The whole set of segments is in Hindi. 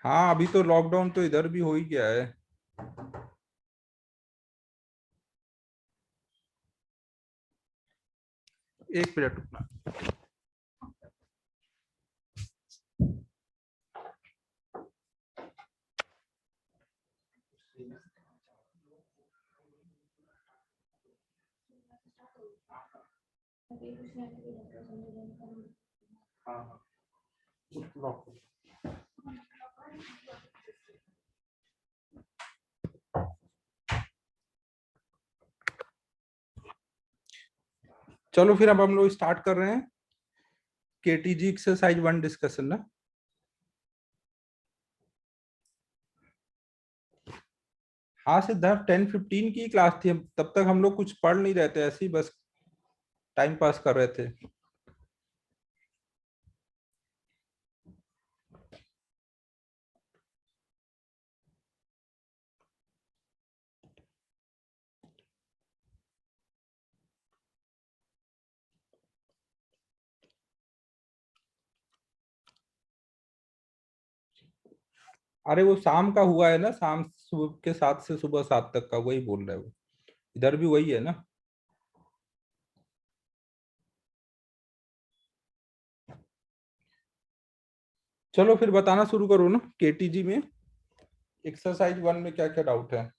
हाँ, अभी तो लॉकडाउन तो इधर भी हो ही गया है। एक मिनट रुकना। हाँ, लॉक। चलो फिर अब हम लोग स्टार्ट कर रहे हैं केटीजी एक्सरसाइज 1 डिस्कशन ना। हाँ, सिद्धार्थ 10:15 की क्लास थी, तब तक हम लोग कुछ पढ़ नहीं रहे थे, ऐसे ही बस टाइम पास कर रहे थे। अरे वो शाम का हुआ है ना, शाम सुबह के 7 से सुबह 7 तक का, वही बोल रहे हो। इधर भी वही है ना। चलो फिर बताना शुरू करो ना, केटीजी में एक्सरसाइज 1 में क्या क्या डाउट है।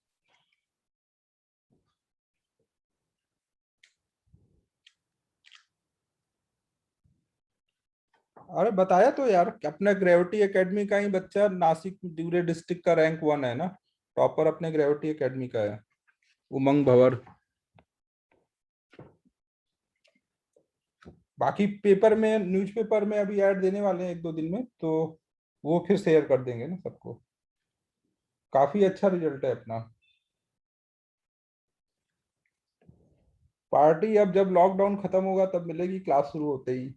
अरे बताया तो यार, अपना ग्रेविटी एकेडमी का ही बच्चा नासिक दूसरे डिस्ट्रिक्ट का रैंक 1 है ना। टॉपर अपने ग्रेविटी एकेडमी का है, उमंग भवर। बाकी पेपर में, न्यूज़पेपर में अभी ऐड देने वाले हैं 1-2 दिन में, तो वो फिर शेयर कर देंगे ना सबको। काफी अच्छा रिजल्ट है अपना। पार्टी अब जब लॉकडाउन खत्म होगा तब मिलेगी, क्लास शुरू होते ही।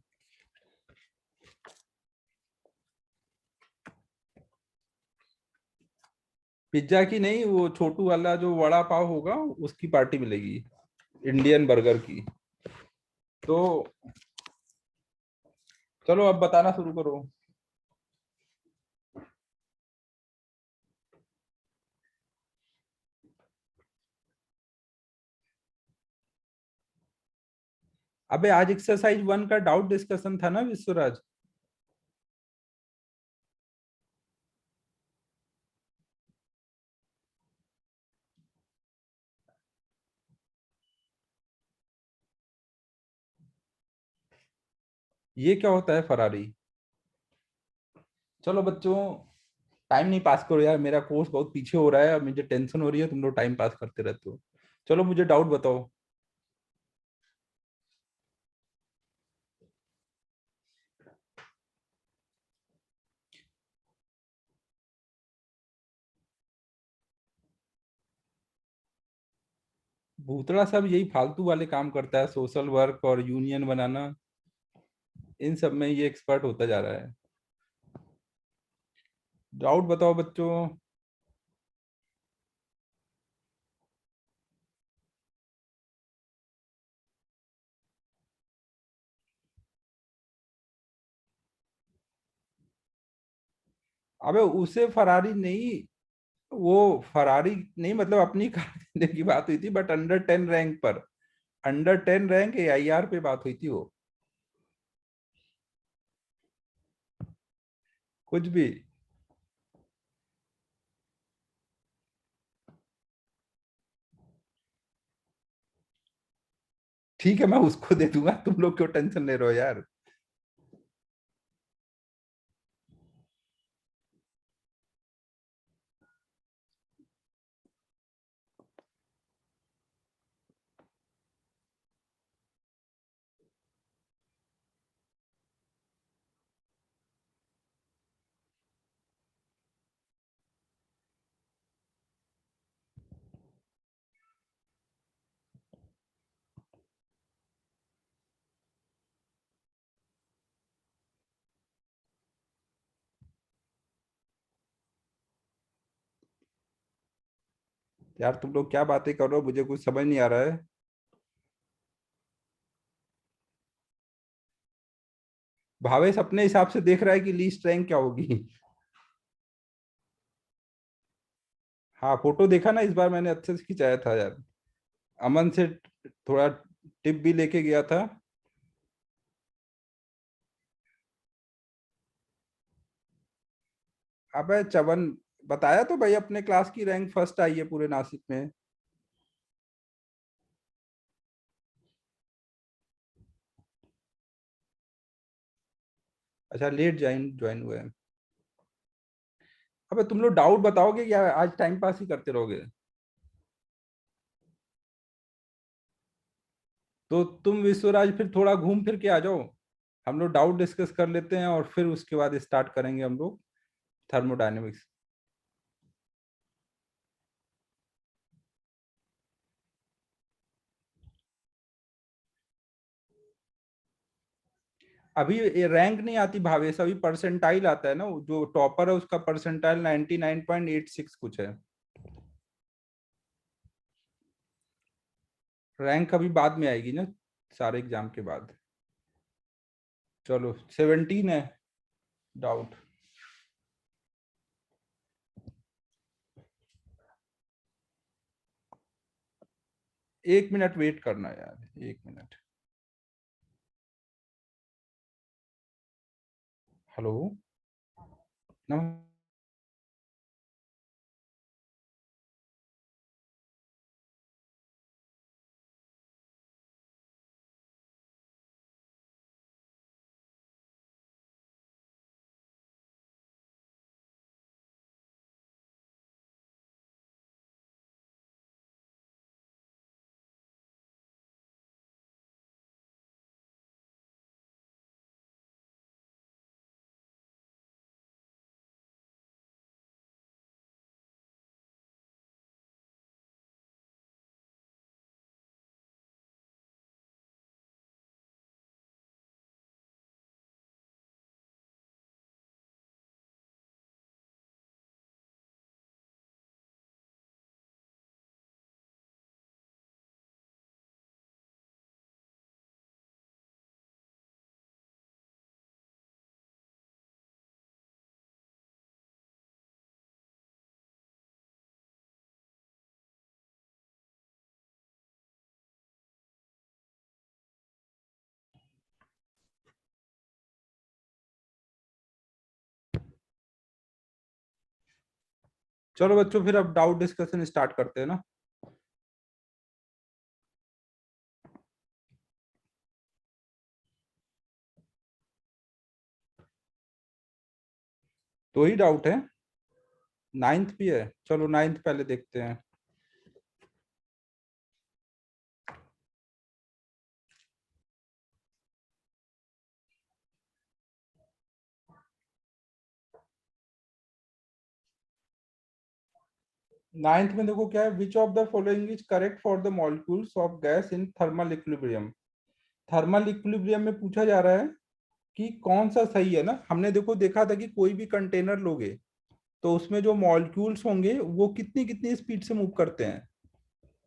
पिज्जा की नहीं, वो छोटू वाला जो वड़ा पाव होगा उसकी पार्टी मिलेगी, इंडियन बर्गर की। तो चलो अब बताना शुरू करो। अबे आज एक्सरसाइज 1 का डाउट डिस्कशन था ना विश्वराज। ये क्या होता है फरारी? चलो बच्चों, टाइम नहीं पास करो यार, मेरा कोर्स बहुत पीछे हो रहा है, अब मुझे टेंशन हो रही है, तुम लोग टाइम पास करते रहते हो। चलो मुझे डाउट बताओ। भूतड़ा सब यही फालतू वाले काम करता है, सोशल वर्क और यूनियन बनाना, इन सब में ये एक्सपर्ट होता जा रहा है। डाउट बताओ बच्चों। अबे उसे फरारी नहीं, वो फरारी नहीं, मतलब अपनी कार देने की बात हुई थी, बट अंडर 10 रैंक पर, अंडर 10 रैंक AIR पे बात हुई थी वो। कुछ भी। ठीक है, मैं उसको दे दूंगा, तुम लोग क्यों टेंशन ले रहे हो यार। यार तुम लोग क्या बातें कर रहे हो, मुझे कुछ समझ नहीं आ रहा है। भावेश अपने हिसाब से देख रहा है कि लीस्ट रैंक क्या होगी। हाँ फोटो देखा ना, इस बार मैंने अच्छे से खिंचाया था यार। अमन से थोड़ा टिप भी लेके गया था। अबे चवन, बताया तो भाई, अपने क्लास की रैंक फर्स्ट आई है पूरे नासिक में। अच्छा, लेट ज्वाइन ज्वाइन हुए हैं। अबे तुम लोग डाउट बताओगे या आज टाइम पास ही करते रहोगे? तो तुम विश्वराज फिर थोड़ा घूम फिर के आ जाओ। हम लोग डाउट डिस्कस कर लेते हैं और फिर उसके बाद स्टार्ट करेंगे हम लोग थर्मोडायनेमिक्स। अभी ये रैंक नहीं आती भावेश, अभी परसेंटाइल आता है ना, जो टॉपर है उसका परसेंटाइल 99.86 कुछ है। रैंक अभी बाद में आएगी ना, सारे एग्जाम के बाद। चलो 17 है डाउट। 1 मिनट वेट करना यार, 1 मिनट। हेलो। नम चलो बच्चों, फिर अब डाउट डिस्कशन स्टार्ट करते हैं ना। तो ही डाउट है? नाइन्थ भी है? चलो नाइन्थ पहले देखते हैं। नाइन्थ में देखो क्या है, which of the following is correct for the molecules of gas in thermal equilibrium. Thermal equilibrium में पूछा जा रहा है कि कौन सा सही है ना। हमने देखो देखा था कि कोई भी कंटेनर लोगे तो उसमें जो मॉलिक्यूल्स होंगे वो कितनी कितनी स्पीड से मूव करते हैं।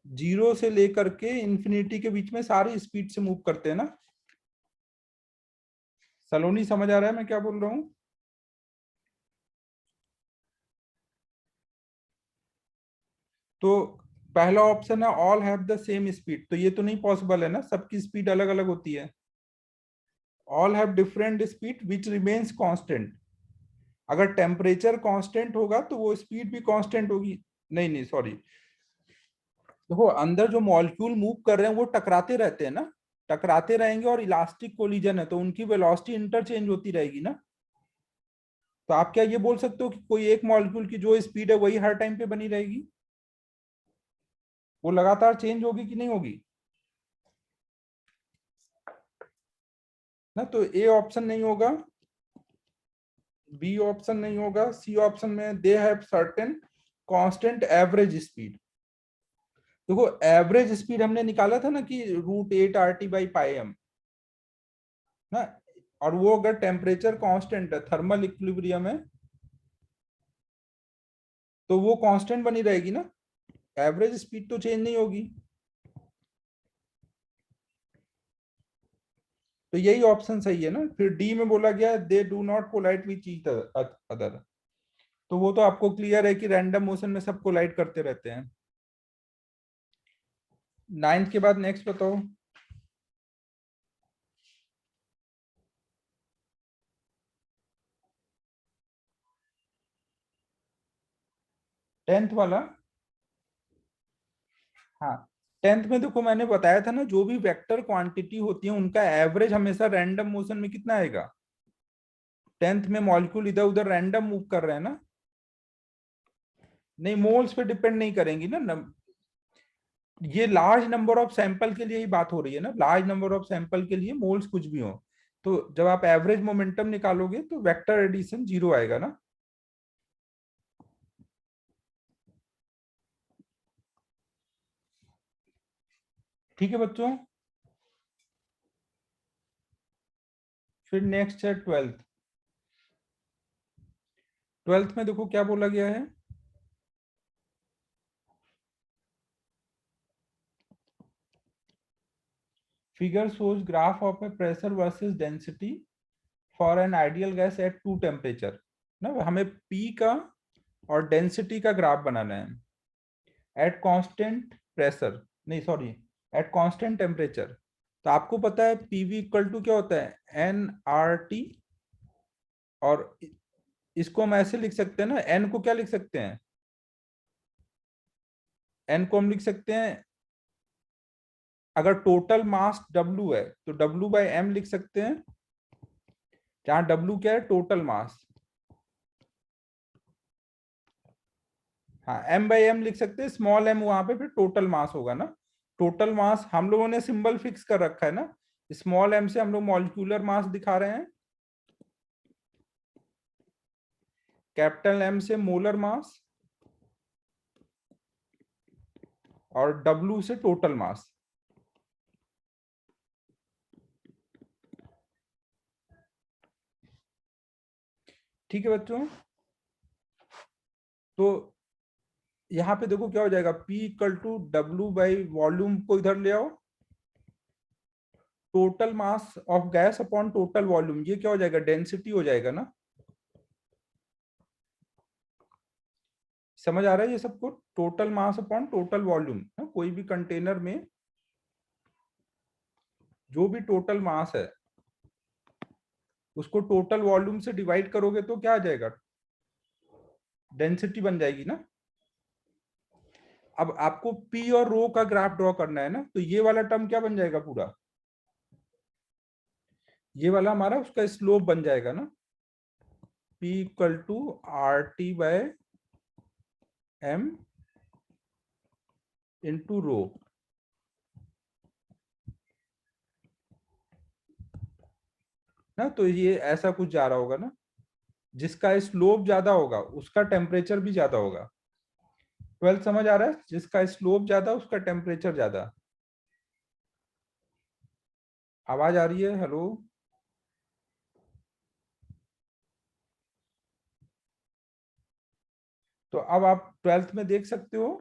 जीरो से लेकर के इंफिनिटी के बीच में सारी स्पीड से मूव करते हैं ना। सलोनी समझ आ रहा है मैं क्या बोल रहा हूँ? तो पहला ऑप्शन है all have the same speed, तो ये तो नहीं पॉसिबल है ना, सबकी स्पीड अलग अलग होती है। All have different speed which remains constant. अगर टेम्परेचर कांस्टेंट होगा तो वो स्पीड भी कांस्टेंट होगी। नहीं नहीं सॉरी, देखो अंदर जो मॉलिक्यूल मूव कर रहे हैं वो टकराते रहते हैं ना, टकराते रहेंगे और इलास्टिक कोलिजन है तो उनकी वेलोसिटी इंटरचेंज होती रहेगी ना। तो आप क्या ये बोल सकते हो कि कोई एक मॉलिक्यूल की जो स्पीड है वही हर टाइम पे बनी रहेगी? वो लगातार चेंज होगी कि नहीं होगी? ना, तो ए ऑप्शन नहीं होगा, बी ऑप्शन नहीं होगा, सी ऑप्शन में they have certain constant average speed. देखो एवरेज स्पीड हमने निकाला था ना कि √8 RT/πm ना। और वो अगर टेम्परेचर कांस्टेंट है, थर्मल इक्विलिब्रियम है, तो वो कांस्टेंट बनी रहेगी ना, एवरेज स्पीड तो चेंज नहीं होगी। तो यही ऑप्शन सही है ना। फिर डी में बोला गया they do not collide with each other. तो वो तो आपको क्लियर है कि रैंडम मोशन में सब कोलाइड करते रहते हैं। नाइन्थ के बाद नेक्स्ट बताओ। टेंथ वाला। हाँ, टेंथ में देखो मैंने बताया था ना, जो भी वेक्टर क्वांटिटी होती है उनका एवरेज हमेशा रैंडम मोशन में कितना आएगा। टेंथ में मॉलिक्यूल इधर उधर रैंडम मूव कर रहे हैं ना। नहीं, मोल्स पे डिपेंड नहीं करेंगी ना, ये लार्ज नंबर ऑफ सैंपल के लिए ही बात हो रही है ना, लार्ज नंबर ऑफ सैंपल के लिए मोल्स कुछ भी हो। तो जब आप एवरेज मोमेंटम निकालोगे तो वेक्टर एडिशन जीरो आएगा ना। ठीक है बच्चों। फिर नेक्स्ट है ट्वेल्थ। ट्वेल्थ में देखो क्या बोला गया है। Figure shows graph of a pressure versus density for an ideal gas at two temperature। ना हमें P का और डेंसिटी का ग्राफ बनाना है एट कांस्टेंट प्रेशर, नहीं सॉरी, एट कांस्टेंट टेम्परेचर। तो आपको पता है पीवी इक्वल टू क्या होता है, एन आर टी। और इसको हम ऐसे लिख सकते हैं ना, एन को क्या लिख सकते हैं, एन को हम लिख सकते हैं, अगर टोटल मास डब्लू है तो डब्लू बाई एम लिख सकते हैं, जहां डब्लू क्या है, टोटल मास। हाँ, एम बाई एम लिख सकते हैं, स्मॉल एम वहां पे फिर टोटल मास होगा ना। टोटल मास हम लोगों ने सिंबल फिक्स कर रखा है ना, स्मॉल एम से हम लोग मॉलिक्यूलर मास दिखा रहे हैं, कैपिटल एम से मोलर मास, और डब्लू से टोटल मास। ठीक है बच्चों। तो यहाँ पे देखो क्या हो जाएगा, P equal to W by volume को इधर ले आओ, total mass of gas upon total volume, ये क्या हो जाएगा, डेंसिटी हो जाएगा ना। समझ आ रहा है ये सबको, total mass upon total volume ना, कोई भी कंटेनर में जो भी टोटल मास है उसको टोटल वॉल्यूम से डिवाइड करोगे तो क्या आ जाएगा, डेंसिटी बन जाएगी ना। अब आपको पी और रो का ग्राफ ड्रॉ करना है ना, तो ये वाला टर्म क्या बन जाएगा पूरा, ये वाला हमारा उसका स्लोप बन जाएगा ना, P equal to R T by M into rho ना। तो ये ऐसा कुछ जा रहा होगा ना, जिसका स्लोप ज्यादा होगा उसका टेम्परेचर भी ज्यादा होगा। ट्वेल्थ समझ आ रहा है, जिसका स्लोप ज्यादा उसका टेम्परेचर ज्यादा। आवाज आ रही है, हेलो। तो अब आप ट्वेल्थ में देख सकते हो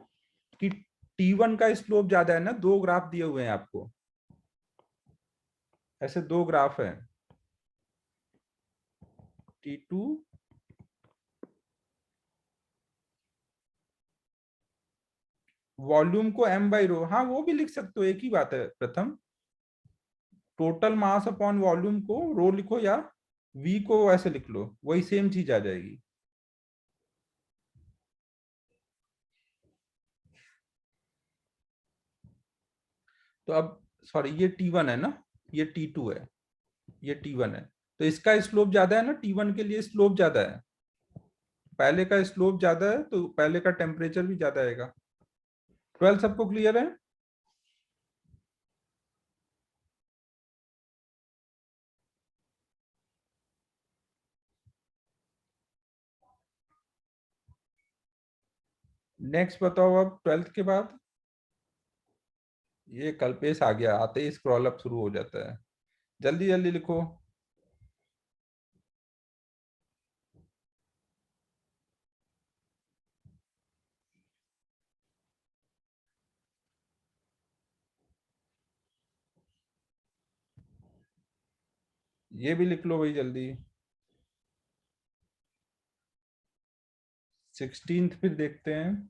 कि T1 का स्लोप ज्यादा है ना, दो ग्राफ दिए हुए हैं आपको, ऐसे दो ग्राफ हैं, T2, वॉल्यूम को m बाई रो, हाँ वो भी लिख सकते हो, एक ही बात है। प्रथम टोटल मास अपॉन वॉल्यूम को रो लिखो, या v को ऐसे लिख लो, वही सेम चीज आ जाएगी। तो अब सॉरी, ये T1 है ना, ये T2 है, ये T1 है। तो इसका स्लोप ज्यादा है ना, T1 के लिए स्लोप ज्यादा है, पहले का स्लोप ज्यादा है तो पहले का टेम्परेचर भी ज्यादा आएगा। ट्वेल्थ सबको क्लियर है। नेक्स्ट बताओ अब ट्वेल्थ के बाद। ये कल्पेश आ गया, आते ही स्क्रॉल अप शुरू हो जाता है, जल्दी जल्दी लिखो। ये भी लिख लो भाई जल्दी। 16th फिर देखते हैं।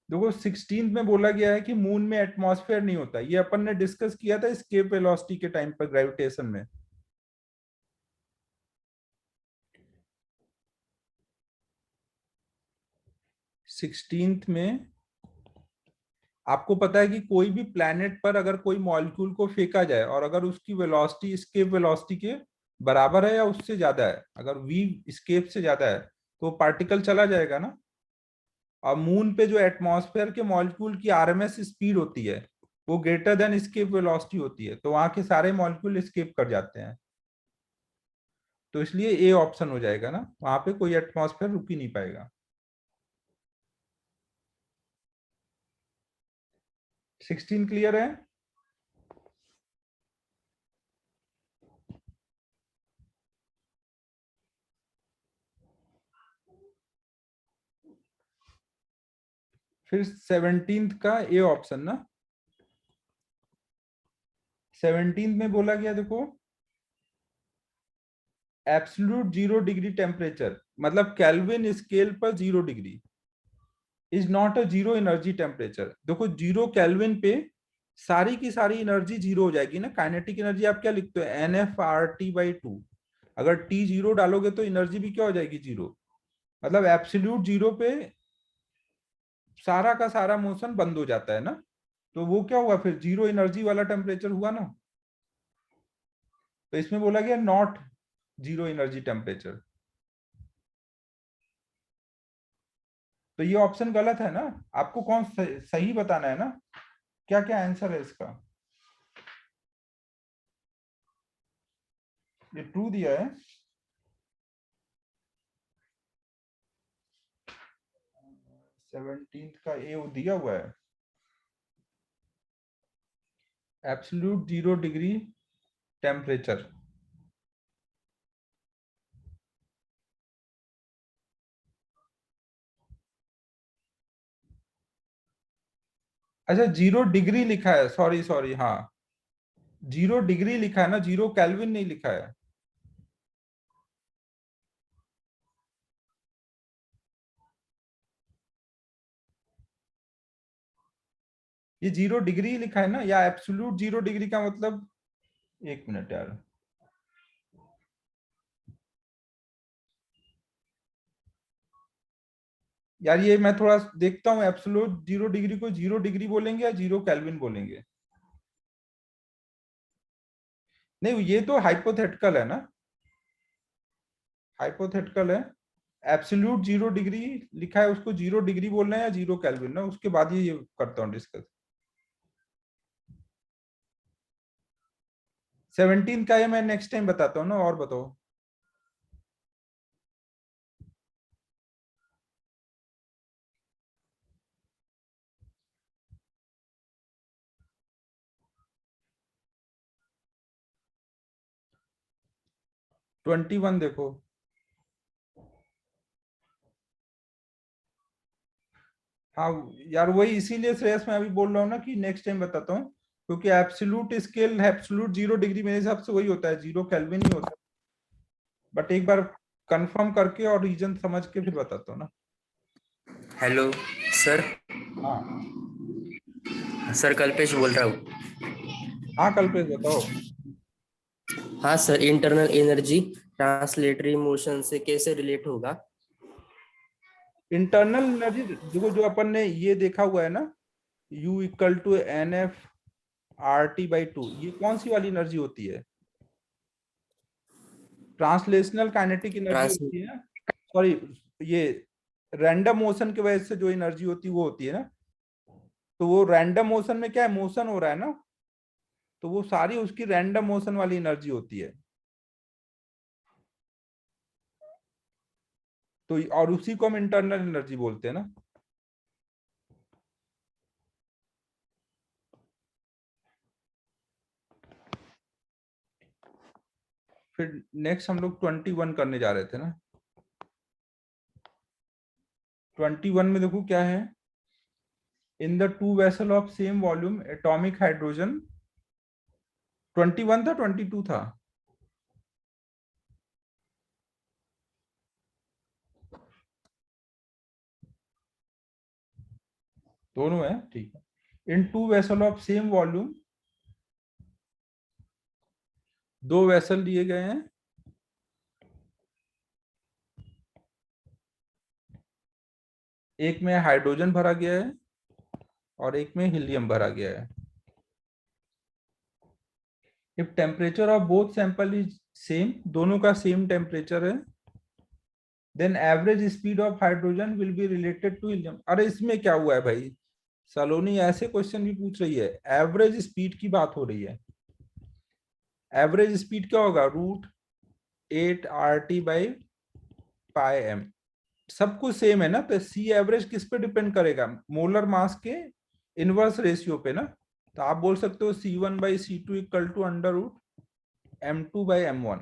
देखो 16th में बोला गया है कि मून में एटमॉस्फेयर नहीं होता। ये अपन ने डिस्कस किया था एस्केप वेलोसिटी के टाइम पर ग्रेविटेशन में। 16th में आपको पता है कि कोई भी प्लैनेट पर अगर कोई मॉलिक्यूल को फेंका जाए और अगर उसकी वेलोसिटी एस्केप वेलोसिटी के बराबर है या उससे ज्यादा है, अगर वी एस्केप से ज्यादा है तो पार्टिकल चला जाएगा ना। और मून पे जो एटमॉस्फेयर के मॉलिक्यूल की आरएमएस स्पीड होती है वो ग्रेटर देन एस्केप वेलोसिटी होती है, तो वहां के सारे मॉलिक्यूल एस्केप कर जाते हैं। तो इसलिए ए ऑप्शन हो जाएगा ना, वहां पे कोई एटमॉस्फेयर रुक ही नहीं पाएगा। 16 क्लियर है। फिर 17th का ए ऑप्शन ना। 17th में बोला गया देखो, एब्सोल्यूट 0 डिग्री टेम्परेचर, मतलब केल्विन स्केल पर 0 degree is not a zero energy temperature. देखो 0 केल्विन पे सारी की सारी एनर्जी जीरो हो जाएगी ना। काइनेटिक एनर्जी आप क्या लिखते हो, NF/RT/2। अगर टी जीरो डालोगे तो एनर्जी भी क्या हो जाएगी, जीरो। मतलब एब्सोल्यूट जीरो पे सारा का सारा मोशन बंद हो जाता है ना। तो वो क्या हुआ फिर, जीरो एनर्जी वाला टेम्परेचर हुआ ना। तो इसमें बोला गया नॉट जीरो एनर्जी टेम्परेचर। तो ये ऑप्शन गलत है ना। आपको कौन सही बताना है ना, क्या क्या आंसर है इसका। ये ट्रू दिया है। 17th का ए दिया हुआ है, एब्सोल्यूट 0 डिग्री टेम्परेचर। अच्छा 0 डिग्री लिखा है, सॉरी सॉरी, हाँ 0 डिग्री लिखा है ना, 0 केल्विन नहीं लिखा है। ये 0 डिग्री लिखा है ना, या एब्सोल्यूट 0 डिग्री का मतलब, एक मिनट यार। यार ये मैं थोड़ा देखता हूँ, एब्सोल्यूट 0 डिग्री को 0 डिग्री बोलेंगे या 0 केल्विन बोलेंगे। नहीं ये तो हाइपोथेटिकल है ना, हाइपोथेटिकल है। एब्सोल्यूट 0 डिग्री लिखा है, उसको 0 डिग्री बोलना है या 0 केल्विन ना, उसके बाद ही ये करता हूँ डिस्कस। 17 का ये मैं नेक्स्ट टाइम बताता हूँ ना, और बताओ। 21 देखो। हाँ यार वही, इसीलिए श्रेयस मैं अभी बोल रहा हूँ ना कि नेक्स्ट टाइम बताता हूँ, क्योंकि एब्सोल्यूट स्केल एब्सोल्यूट 0 डिग्री मेरे हिसाब से वही होता है, 0 केल्विन ही होता है। बट एक बार कंफर्म करके और रीजन समझ के फिर बताता हूँ ना। Hello sir. हाँ सर कल्पेश बोल रहा हूँ। हाँ कल्पेश बताओ। हाँ sir, internal energy translatory motion से कैसे रिलेट होगा? इंटरनल एनर्जी देखो, जो अपन ने ये देखा हुआ है ना, U = NF/RT/2, ये कौन सी वाली एनर्जी होती है, ट्रांसलेशनल काइनेटिक एनर्जी ट्रांस होती है ना। सॉरी, ये रैंडम मोशन की वजह से जो एनर्जी होती है वो होती है ना। तो वो रैंडम मोशन में क्या है, मोशन हो रहा है ना, तो वो सारी उसकी रैंडम मोशन वाली एनर्जी होती है। तो और उसी को हम इंटरनल एनर्जी बोलते हैं ना। फिर नेक्स्ट हम लोग 21 करने जा रहे थे ना। 21 में देखो क्या है, in the two vessel of same volume atomic hydrogen 21 था 22 था? दोनों है, ठीक है। In two vessel of same volume, दो वेसल दिए गए हैं, एक में हाइड्रोजन भरा गया है और एक में हीलियम भरा गया है। If temperature of both sample is same, दोनों का सेम टेम्परेचर है, then average speed of hydrogen will be related to helium. अरे इसमें क्या हुआ है भाई, सलोनी ऐसे क्वेश्चन भी पूछ रही है, एवरेज स्पीड की बात हो रही है। एवरेज स्पीड क्या होगा, √8 RT/πm। सब कुछ सेम है ना, तो सी एवरेज किस पे डिपेंड करेगा, मोलर मास के इनवर्स रेशियो पे ना। तो आप बोल सकते हो C1/C2 इक्वल टू √M2/M1।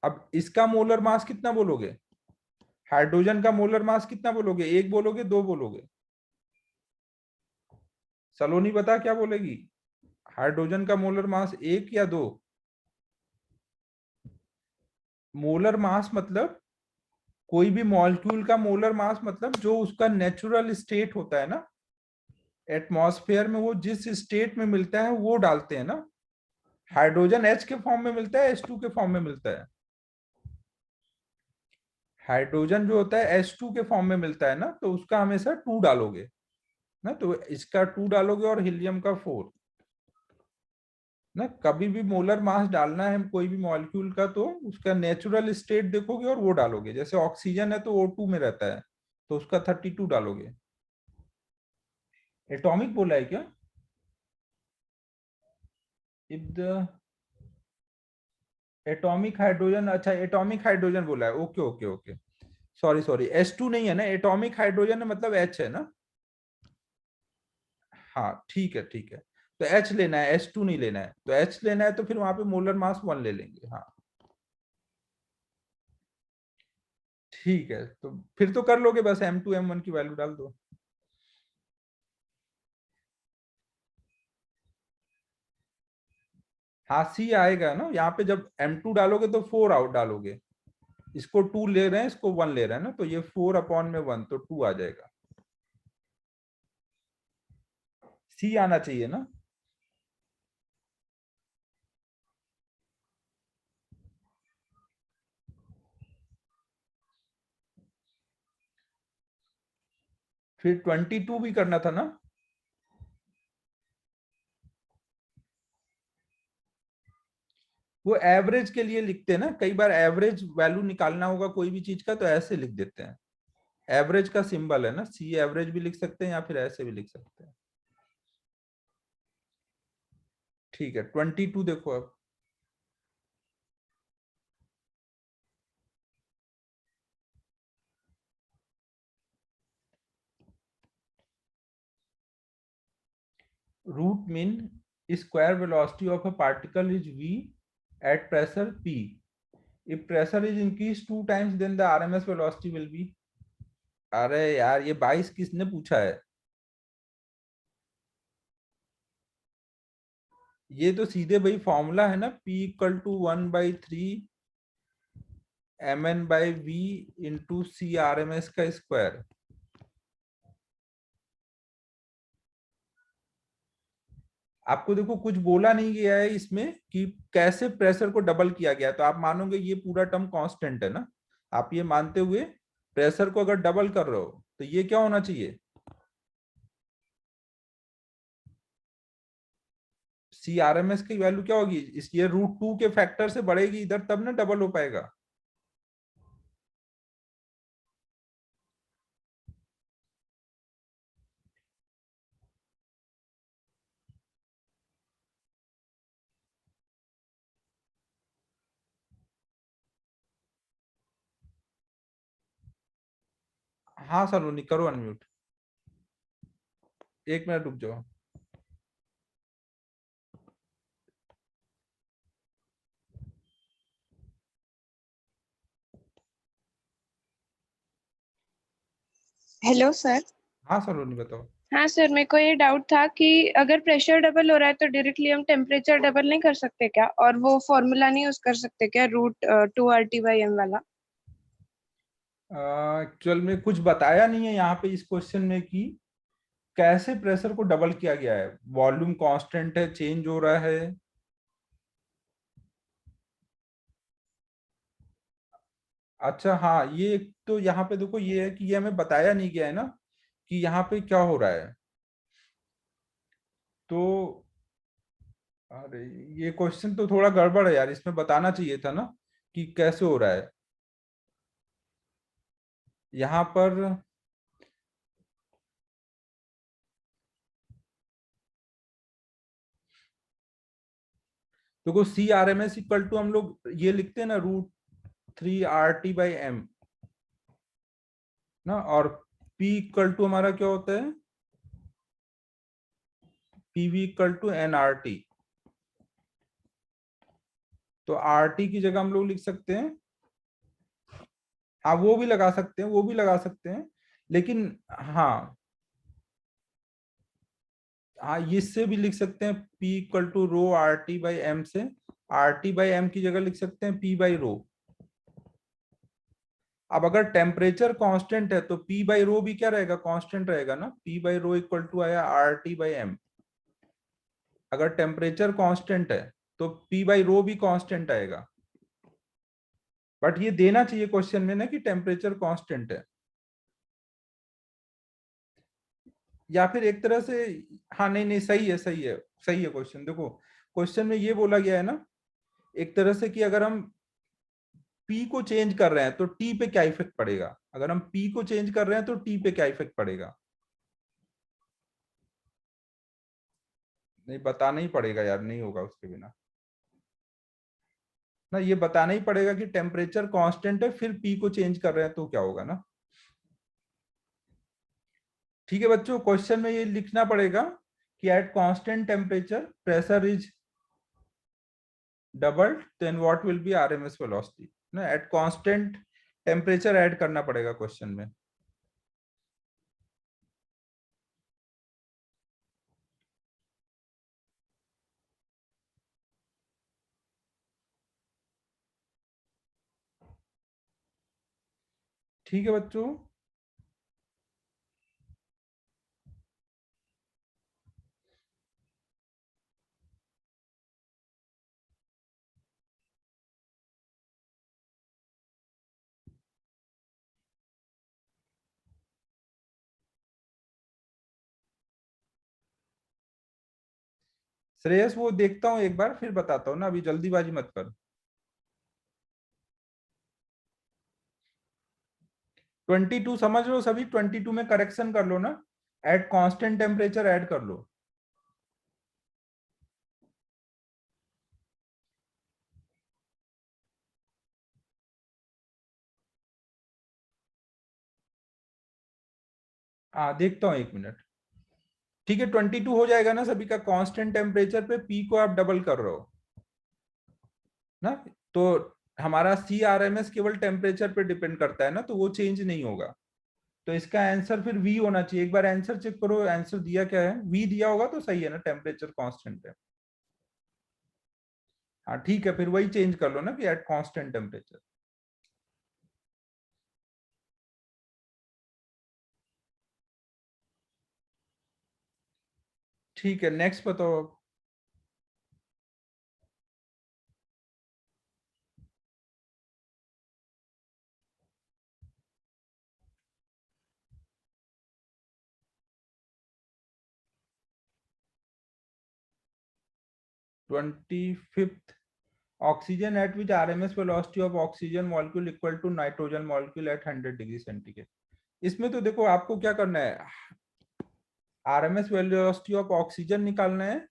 अब इसका मोलर मास कितना बोलोगे, हाइड्रोजन का मोलर मास कितना बोलोगे, एक बोलोगे दो बोलोगे? सलोनी बता क्या बोलेगी, हाइड्रोजन का मोलर मास एक या दो? मोलर मास मतलब कोई भी मॉलिक्यूल का मोलर मास मतलब जो उसका नेचुरल स्टेट होता है ना, एटमॉस्फेयर में वो जिस स्टेट में मिलता है वो डालते हैं ना। हाइड्रोजन H के फॉर्म में मिलता है, H2 के फॉर्म में मिलता है? हाइड्रोजन जो होता है H2 के फॉर्म में मिलता है ना, तो उसका हमेशा 2 डालोगे ना, तो इसका 2 डालोगे और हीलियम का 4 ना। कभी भी मोलर मास डालना है कोई भी मॉलिक्यूल का तो उसका नेचुरल स्टेट देखोगे और वो डालोगे। जैसे ऑक्सीजन है तो O2 में रहता है, तो उसका 32 डालोगे। एटॉमिक बोला है क्या, इफ द एटॉमिक हाइड्रोजन, अच्छा एटॉमिक हाइड्रोजन बोला है, okay okay okay, sorry sorry, H2 नहीं है ना, एटॉमिक हाइड्रोजन है मतलब H है ना। हाँ ठीक है ठीक है, तो H लेना है, H2 नहीं लेना है, तो H लेना है तो फिर वहां पे मोलर मास 1 ले लेंगे। हाँ ठीक है, तो फिर तो कर लोगे, बस M2 M1 की वैल्यू डाल दो। हाँ सी आएगा ना, यहाँ पे जब M2 डालोगे तो 4 आउट डालोगे, इसको 2 ले रहे हैं, इसको 1 ले रहे हैं ना, तो ये 4/1 तो 2 आ जाएगा। सी आना चाहिए ना। फिर 22 भी करना था ना। वो एवरेज के लिए लिखते हैं ना, कई बार एवरेज वैल्यू निकालना होगा कोई भी चीज का तो ऐसे लिख देते हैं। एवरेज का सिंबल है ना, सी एवरेज भी लिख सकते हैं या फिर ऐसे भी लिख सकते हैं। ठीक है 22 देखो अब, root mean square velocity of a particle is v at pressure p, if pressure is increased 2 times then the RMS velocity will be। अरे यार ये 22 किसने पूछा है, ये तो सीधे भाई फॉर्मूला है ना, P equal to 1/3 mn/v into CRMS का स्क्वायर। आपको देखो कुछ बोला नहीं गया है इसमें कि कैसे प्रेशर को डबल किया गया, तो आप मानोगे ये पूरा टर्म कांस्टेंट है ना। आप ये मानते हुए प्रेशर को अगर डबल कर रहे हो तो ये क्या होना चाहिए, CRMS की वैल्यू क्या होगी, इस ये √2 के फैक्टर से बढ़ेगी इधर तब ना डबल हो पाएगा। हाँ सलोनी करो अनम्यूट, 1 मिनट रुक जाओ। Hello sir. हाँ सलोनी बताओ। हाँ सर, मेरे को ये डाउट था कि अगर प्रेशर डबल हो रहा है तो डायरेक्टली हम टेम्परेचर डबल नहीं कर सकते क्या, और वो फॉर्मूला नहीं यूज कर सकते क्या, √2 RT/m वाला? एक्चुअल में कुछ बताया नहीं है यहाँ पे इस क्वेश्चन में कि कैसे प्रेशर को डबल किया गया है। वॉल्यूम कांस्टेंट है, चेंज हो रहा है। अच्छा हाँ, ये तो यहाँ पे देखो ये है कि ये हमें बताया नहीं गया है ना कि यहाँ पे क्या हो रहा है। तो अरे ये क्वेश्चन तो थोड़ा गड़बड़ है यार, इसमें बताना चाहिए था ना कि कैसे हो रहा है यहाँ पर। देखो CRMS = हम लोग ये लिखते हैं ना √3 RT/m ना, और P = हमारा क्या होता है, PV = NRT। तो RT की जगह हम लोग लिख सकते हैं, हाँ वो भी लगा सकते हैं, वो भी लगा सकते हैं, लेकिन हाँ हाँ इससे भी लिख सकते हैं P = ρ RT/m से RT/m की जगह लिख सकते हैं P/ρ। अब अगर टेम्परेचर कांस्टेंट है तो P/ρ भी क्या रहेगा, कांस्टेंट रहेगा ना। P/ρ = आया RT/m। अगर टेम्परेचर कांस्टेंट है तो P/ρ भी कांस्टेंट आएगा। बट ये देना चाहिए क्वेश्चन में ना कि टेम्परेचर कांस्टेंट है, या फिर एक तरह से। हाँ नहीं नहीं, सही है सही है सही है क्वेश्चन। देखो क्वेश्चन में ये बोला गया है ना एक तरह से कि अगर हम P को चेंज कर रहे हैं तो T पे क्या इफेक्ट पड़ेगा, अगर हम P को चेंज कर रहे हैं तो T पे क्या इफेक्ट पड़ेगा। नहीं बताना ही पड़ेगा यार, नहीं होगा उसके बिना ना। ये बताना ही पड़ेगा कि टेम्परेचर कांस्टेंट है फिर P को चेंज कर रहे हैं तो क्या होगा ना। ठीक है बच्चों, क्वेश्चन में ये लिखना पड़ेगा कि at constant temperature pressure is doubled, then what will be RMS velocity ना। एट कांस्टेंट टेम्परेचर ऐड करना पड़ेगा क्वेश्चन में। ठीक है बच्चों। श्रेयस वो देखता हूँ एक बार फिर बताता हूँ ना, अभी जल्दीबाजी मत कर। 22 समझ लो सभी, 22 में करेक्शन कर लो ना, एट कांस्टेंट टेम्परेचर ऐड कर लो। हाँ देखता हूँ, 1 मिनट। ठीक है 22 हो जाएगा ना सभी का, कांस्टेंट टेम्परेचर पे P को आप डबल कर रहे हो ना। तो हमारा CRMS केवल टेम्परेचर पे डिपेंड करता है ना, तो वो चेंज नहीं होगा। तो इसका आंसर फिर V होना चाहिए। एक बार आंसर चेक करो, आंसर दिया क्या है, V दिया होगा तो सही है ना, टेम्परेचर कांस्टेंट है। हाँ ठीक है, फिर वही चेंज कर लो ना कि एट कांस्टेंट टेम्परेचर। ठीक है नेक्स्ट बताओ अब। 25th, oxygen at which RMS velocity of oxygen molecule equal to nitrogen molecule at 100°C। इसमें तो देखो आपको क्या करना है, RMS वेलोसिटी ऑफ ऑक्सीजन निकालना है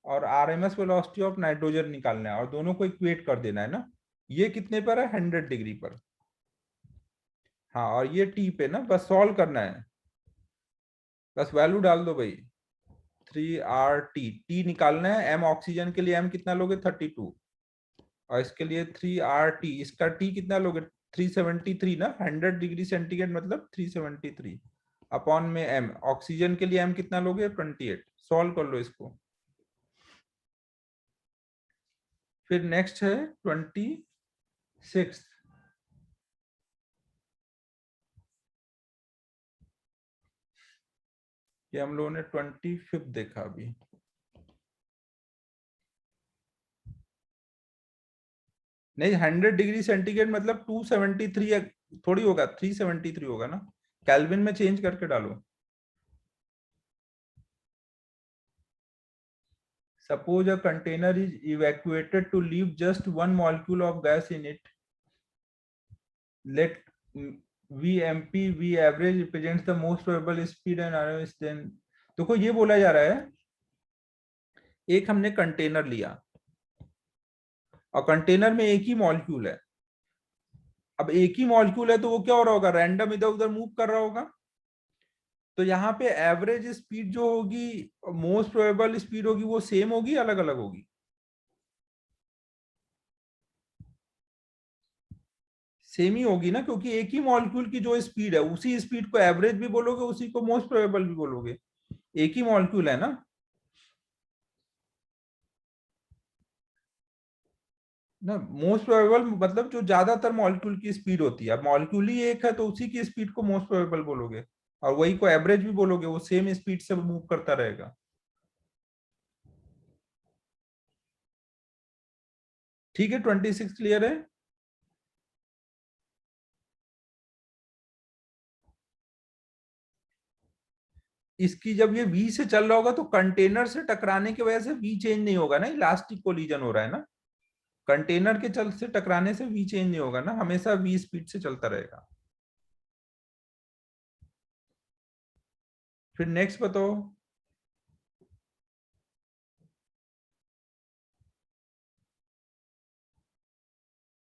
और RMS वेलोसिटी ऑफ नाइट्रोजन निकालना है, और दोनों को इक्वेट कर देना है ना। ये कितने पर है, 100° पर। हाँ और ये T पे ना, बस सॉल्व करना है, बस वैल्यू डाल दो भाई। 3RT, T निकालना है, M ऑक्सीजन के लिए M कितना लोगे, 32, और इसके लिए 3RT, इसका T कितना लोगे, 373 ना, 100°C मतलब 373। अपॉन में m, ऑक्सीजन के लिए m कितना लोगे 28। सॉल्व कर लो इसको। फिर नेक्स्ट है 26। ये हम लोगों ने 25 देखा अभी। नहीं, 100 डिग्री सेंटीग्रेड मतलब 273 थोड़ी होगा, 373 होगा ना। केल्विन में चेंज करके डालो। Suppose a container is evacuated to leave just one molecule of gas in it. Let Vmp V average represents the most probable speed and RMS then। देखो ये बोला जा रहा है, एक हमने कंटेनर लिया और कंटेनर में एक ही मॉलिक्यूल है। अब एक ही मॉलिक्यूल है तो वो क्या हो रहा होगा, रैंडम इधर उधर मूव कर रहा होगा। तो यहाँ पे एवरेज स्पीड जो होगी, मोस्ट प्रोबेबल स्पीड होगी, वो सेम होगी अलग अलग होगी? सेम ही होगी ना, क्योंकि एक ही मॉलिक्यूल की जो स्पीड है उसी स्पीड को एवरेज भी बोलोगे, उसी को मोस्ट प्रोबेबल भी बोलोगे। एक ही मॉलिक्यूल है ना। मोस्ट प्रोबेबल मतलब जो ज्यादातर मॉलिक्यूल की स्पीड होती है। अब मॉलिक्यूल ही एक है तो उसी की स्पीड को मोस्ट प्रोबेबल बोलोगे, और वही को एवरेज भी बोलोगे, वो सेम स्पीड से मूव करता रहेगा। ठीक है, 26 क्लियर है। इसकी जब ये V से चल रहा होगा तो कंटेनर से टकराने की वजह से V चेंज नहीं होगा ना, इलास्टिक कोलिजन हो रहा है ना। कंटेनर के चल से टकराने से V चेंज नहीं होगा ना, हमेशा V स्पीड से चलता रहेगा। फिर नेक्स्ट बताओ।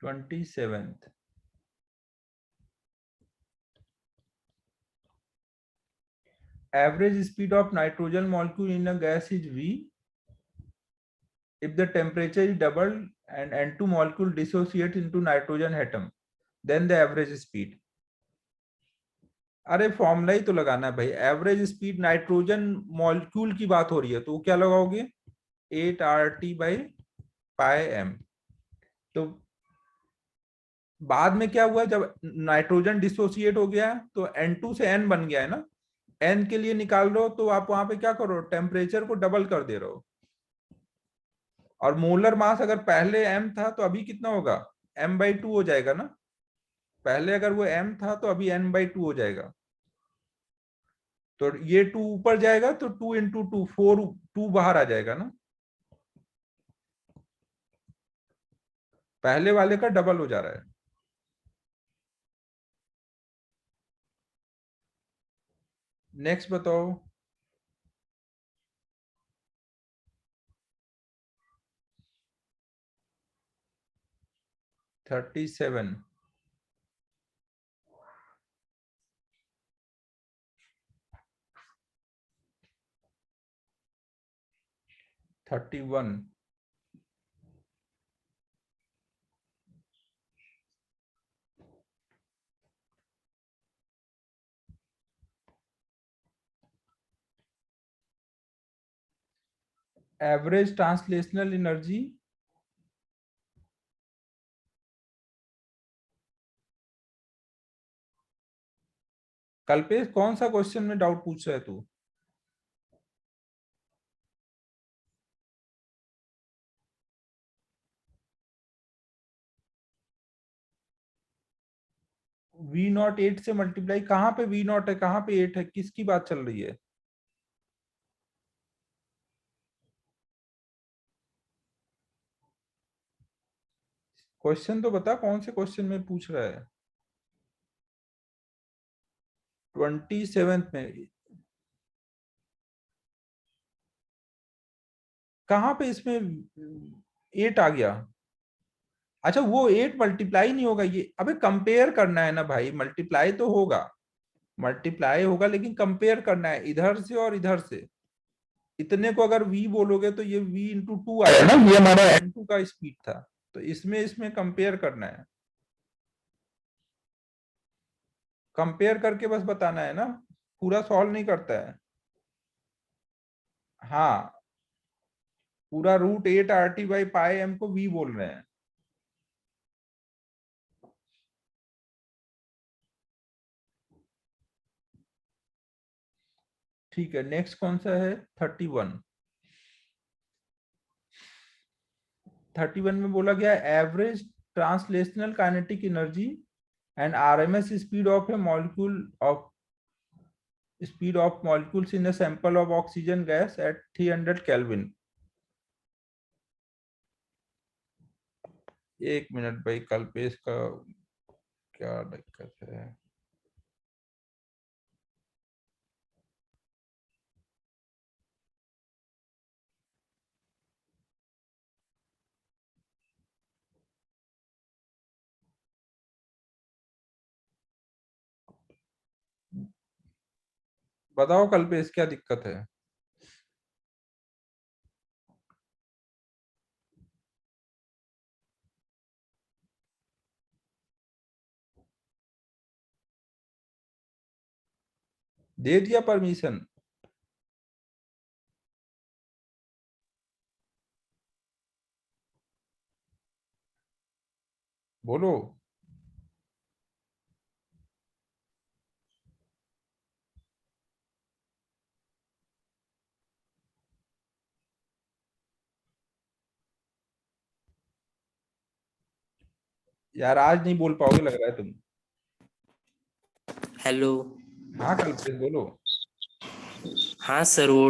Twenty seventh. Average speed of nitrogen molecule in a gas is V if the temperature is doubled and N2 molecule dissociates into nitrogen atom, then the average speed। अरे फॉर्मूला ही तो लगाना है भाई। एवरेज स्पीड नाइट्रोजन मॉलिक्यूल की बात हो रही है तो क्या लगाओगे, 8RT/πm। तो बाद में क्या हुआ, जब नाइट्रोजन डिसोसिएट हो गया तो N2 से N बन गया है ना। N के लिए निकाल रहे हो तो आप वहां पे क्या करो, टेम्परेचर को डबल कर दे रहे हो। और मोलर मास अगर पहले m था तो अभी कितना होगा, m/2 हो जाएगा ना। पहले अगर वो m था तो अभी n/2 हो जाएगा। तो ये 2 ऊपर जाएगा तो 2 × 2 4, 2 बाहर आ जाएगा ना। पहले वाले का डबल हो जा रहा है। नेक्स्ट बताओ। 37। Thirty one. Average translational energy Kalpesh, कौन सा क्वेश्चन में डाउट पूछ रहा है तू? V0 8 से मल्टीप्लाई, कहाँ पे V0 है, कहाँ पे 8 है, किसकी बात चल रही है? क्वेश्चन तो बता, कौन से क्वेश्चन में पूछ रहा है? 27 में कहाँ पे इसमें 8 आ गया? अच्छा, वो 8 मल्टीप्लाई नहीं होगा ये। अबे कंपेयर करना है ना भाई, मल्टीप्लाई तो होगा, मल्टीप्लाई होगा, लेकिन कंपेयर करना है इधर से और इधर से। इतने को अगर v बोलोगे तो ये v/2 आया ना, ये हमारा n2 का स्पीड था। तो इसमें इसमें कंपेयर करना है, कंपेयर करके बस बताना है ना। पूरा सॉल्व नहीं करता है। हाँ, पूरा √8 RT/πm को v बोल रहे हैं। ठीक है, नेक्स्ट कौन सा है? 31 में बोला गया average translational kinetic energy and RMS speed of molecules in a sample of oxygen gas at 300 Kelvin। एक मिनट भाई, कल्पेश का क्या दिक्कत है? बताओ कल्पेश, क्या दिक्कत है? दे दिया परमिशन? बोलो। यार आज नहीं बोल पाओगे लग रहा है तुम। हेलो। हाँ कल्पेश बोलो। हाँ सर, वो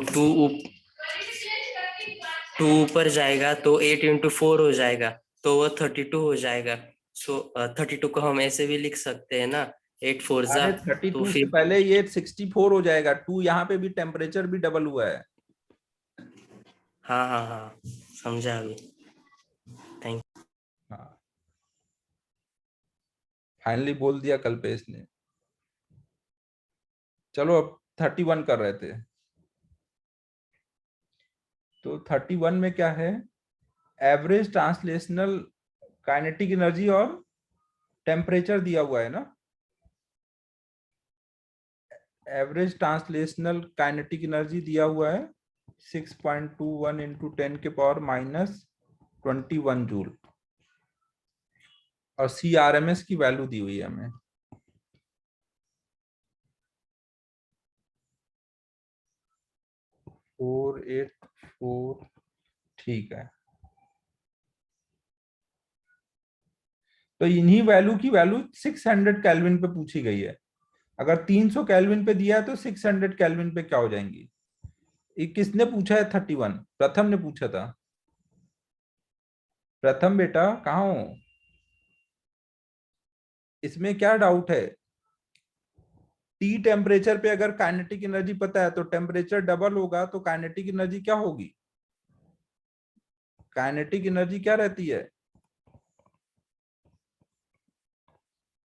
टू ऊपर जाएगा तो 8 × 4 हो जाएगा, तो वो 32 हो जाएगा। सो 32 को हम ऐसे भी लिख सकते हैं ना, 8 4 जा। अरे तो 32 से फिर पहले ये 64 हो जाएगा। 2 यहाँ पे भी टेम्परेचर भी डबल हुआ है। हाँ हाँ हाँ, समझा अभी। थैंक। हाँ, फाइनली बोल दिया कल्पेश ने। चलो अब 31 कर रहे थे। तो 31 में क्या है? एवरेज ट्रांसलेशनल काइनेटिक एनर्जी और टेम्परेचर दिया हुआ है ना। एवरेज ट्रांसलेशनल काइनेटिक एनर्जी दिया हुआ है 6.21 × 10⁻⁻21 जूल, और CRMS की वैल्यू दी हुई है हमें। Four eight four. ठीक है, तो इन्हीं वैल्यू की वैल्यू 600 केल्विन पे पूछी गई है। अगर 300 केल्विन पे दिया है तो 600 केल्विन पे क्या हो जाएंगी? ये किसने पूछा है? 31 प्रथम ने पूछा था। प्रथम बेटा कहाँ हो? इसमें क्या डाउट है? टी टेम्परेचर पे अगर काइनेटिक एनर्जी पता है तो टेम्परेचर डबल होगा तो काइनेटिक एनर्जी क्या होगी? काइनेटिक एनर्जी क्या रहती है?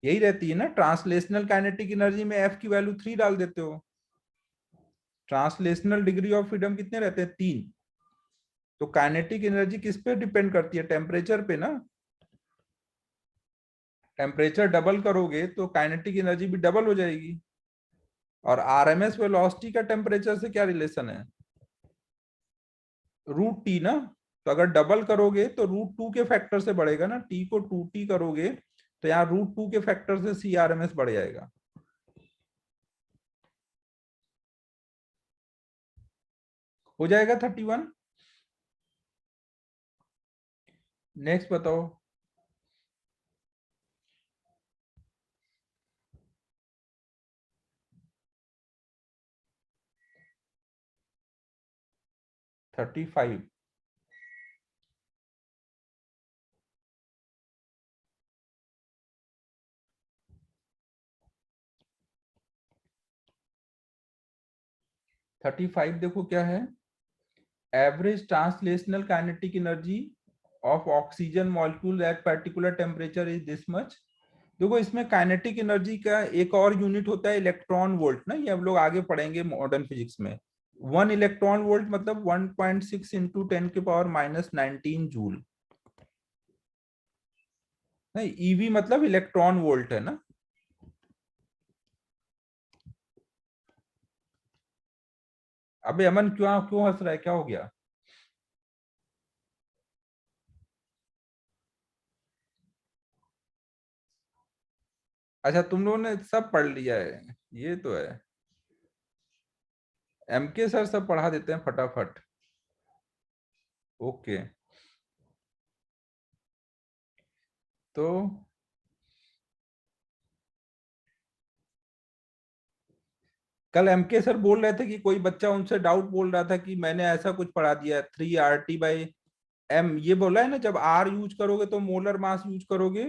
यही रहती है ना। ट्रांसलेशनल काइनेटिक एनर्जी में एफ की वैल्यू 3 डाल देते हो। ट्रांसलेशनल डिग्री ऑफ फ्रीडम कितने रहते हैं? 3। तो काइनेटिक एनर्जी किस पे डिपेंड करती है? टेम्परेचर पे ना। टेम्परेचर डबल करोगे तो काइनेटिक एनर्जी भी डबल हो जाएगी। और RMS वेलोसिटी का टेम्परेचर से क्या रिलेशन है? √T ना। तो अगर डबल करोगे तो √2 के फैक्टर से बढ़ेगा ना। T को 2T करोगे तो यहाँ √2 के फैक्टर से CRMS बढ़ जाएगा। हो जाएगा 31। नेक्स्ट बताओ। यू 35। देखो क्या है? Average translational kinetic energy of oxygen molecule at particular temperature is this much. देखो इसमें काइनेटिक एनर्जी का एक और यूनिट होता है इलेक्ट्रॉन वोल्ट ना। ये हम लोग आगे पढ़ेंगे मॉडर्न फिजिक्स में। 1 इलेक्ट्रॉन वोल्ट मतलब 1.6 × 10⁻⁻19 जूल। नहीं, EV मतलब इलेक्ट्रॉन वोल्ट है ना। अबे अमन क्यों क्यों हंस रहा है, क्या हो गया? अच्छा तुम लोगों ने सब पढ़ लिया है, ये तो है। एमके सर सब पढ़ा देते हैं फटाफट। ओके। तो कल एमके सर बोल रहे थे कि कोई बच्चा उनसे डाउट बोल रहा था कि मैंने ऐसा कुछ पढ़ा दिया 3 RT/m, ये बोला है ना, जब आर यूज करोगे तो मोलर मास यूज करोगे,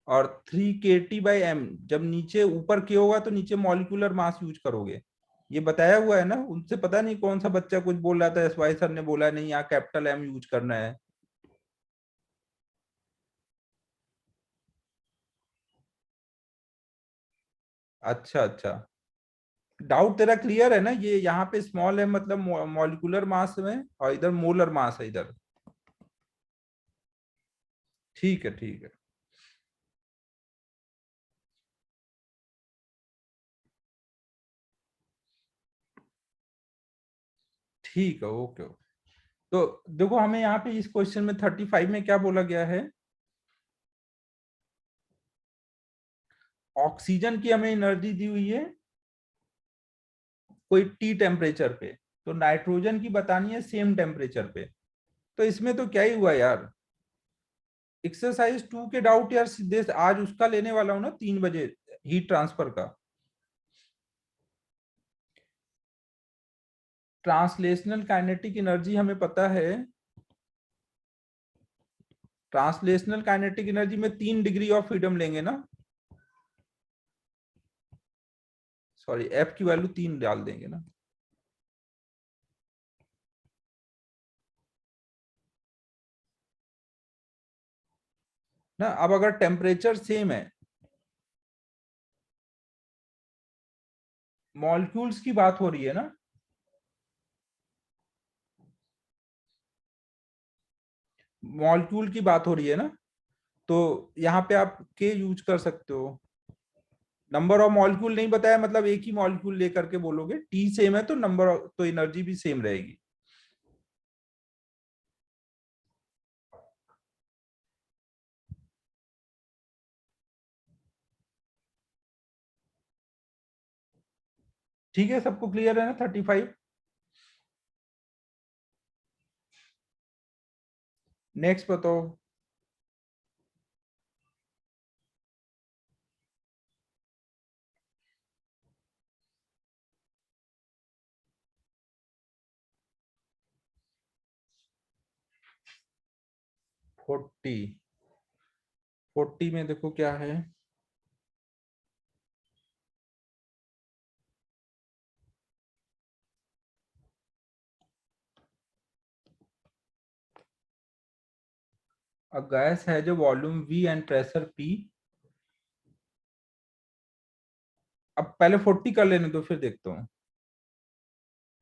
और 3 kT/m जब नीचे ऊपर के होगा तो नीचे मॉलिक्यूलर मास यूज करोगे। ये बताया हुआ है ना। उनसे पता नहीं कौन सा बच्चा कुछ बोल रहा था, एसवाई सर ने बोला नहीं यहाँ कैपिटल एम यूज करना है। अच्छा अच्छा, डाउट तेरा क्लियर है ना। ये यहाँ पे स्मॉल है मतलब मॉलिक्यूलर मास में, और इधर मोलर मास है इधर। ठीक है ठीक है। ठीक है ओके ओके। तो देखो हमें यहाँ पे इस क्वेश्चन में 35 में क्या बोला गया है, ऑक्सीजन की हमें एनर्जी दी हुई है कोई टी टेम्परेचर पे, तो नाइट्रोजन की बतानी है सेम टेम्परेचर पे। तो इसमें तो क्या ही हुआ यार, एक्सरसाइज 2 के डाउट यार सीधे आज उसका लेने वाला हूँ ना 3 बजे, हीट ट्रांसफर का। ट्रांसलेशनल काइनेटिक एनर्जी हमें पता है, ट्रांसलेशनल काइनेटिक एनर्जी में 3 डिग्री ऑफ फ्रीडम लेंगे ना, सॉरी एफ की वैल्यू 3 डाल देंगे ना। ना अब अगर टेम्परेचर सेम है, मॉलिक्यूल्स की बात हो रही है ना, मॉलिक्यूल की बात हो रही है ना, तो यहाँ पे आप के यूज कर सकते हो। नंबर ऑफ मॉलिक्यूल नहीं बताया, मतलब एक ही मॉलिक्यूल लेकर के बोलोगे, टी सेम है तो नंबर तो एनर्जी भी सेम रहेगी। ठीक है, सबको क्लियर है ना 35? नेक्स्ट बताओ। फोर्टी, 40 में देखो क्या है, a gas has a volume V and pressure P। अब पहले 40 कर लेने दो फिर देखता हूँ।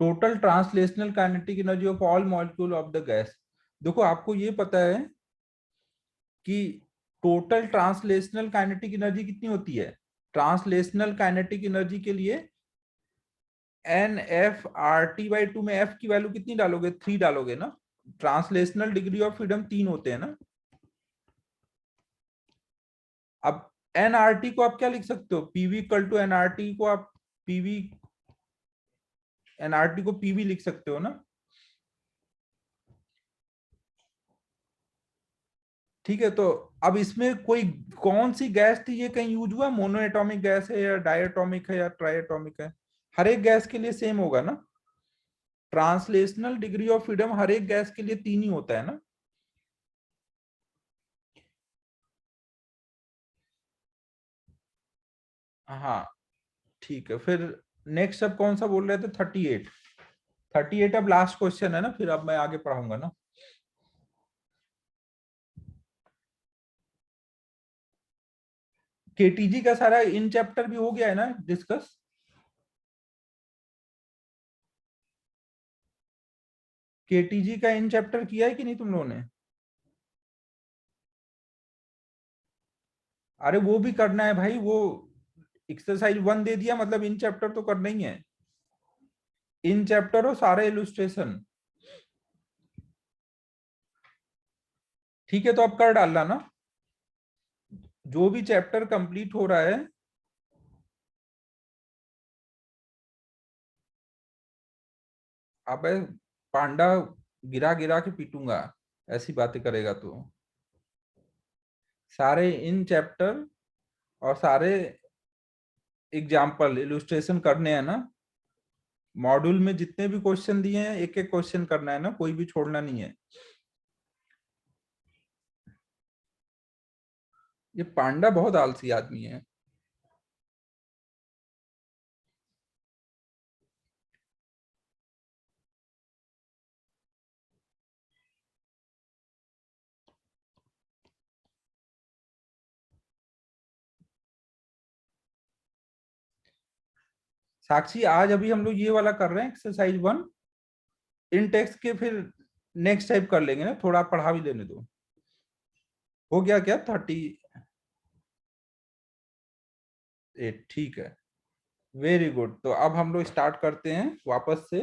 Total translational kinetic energy of all molecule of the gas. देखो आपको ये पता है कि टोटल ट्रांसलेशनल काइनेटिक एनर्जी कितनी होती है, ट्रांसलेशनल काइनेटिक एनर्जी के लिए NF/RT/2 में F की वैल्यू कितनी डालोगे, 3 डालोगे ना। ट्रांसलेशनल डिग्री ऑफ फ्रीडम 3 होते हैं ना। अब एनआरटी को आप क्या लिख सकते हो, पीवी इक्वल टू एनआरटी को आप पीवी, एनआरटी को पीवी लिख सकते हो ना। ठीक है, तो अब इसमें कोई कौन सी गैस थी, ये कहीं यूज हुआ, मोनो एटॉमिक गैस है या डायटोमिक है या ट्राई एटॉमिक है? हर एक गैस के लिए सेम होगा ना, ट्रांसलेशनल डिग्री ऑफ फ्रीडम हर एक गैस के लिए 3 ही होता है ना। हाँ ठीक है, फिर नेक्स्ट अब कौन सा बोल रहे थे, 38? 38 अब लास्ट क्वेश्चन है ना, फिर अब मैं आगे पढ़ाऊंगा ना। केटीजी का सारा इन चैप्टर भी हो गया है ना डिस्कस? केटीजी का इन चैप्टर किया है कि नहीं तुम लोगों ने? अरे वो भी करना है भाई, वो एक्सरसाइज 1 दे दिया मतलब इन चैप्टर तो करना ही है। इन चैप्टर और सारे इलुस्ट्रेशन, ठीक है। तो अब कर डालना ना, जो भी चैप्टर कंप्लीट हो रहा है अब पांडा गिरा गिरा के पीटूंगा ऐसी बातें करेगा तो। सारे इन चैप्टर और सारे एग्जाम्पल इलुस्ट्रेशन करने हैं ना, मॉड्यूल में जितने भी क्वेश्चन दिए हैं एक एक क्वेश्चन करना है ना, कोई भी छोड़ना नहीं है। ये पांडा बहुत आलसी आदमी है। साक्षी आज अभी हम लोग ये वाला कर रहे हैं एक्सरसाइज 1 इन टेक्स्ट के, फिर नेक्स्ट टाइप कर लेंगे ना, थोड़ा पढ़ा भी लेने दो। हो गया क्या 38? ठीक है, वेरी गुड। तो अब हम लोग स्टार्ट करते हैं वापस से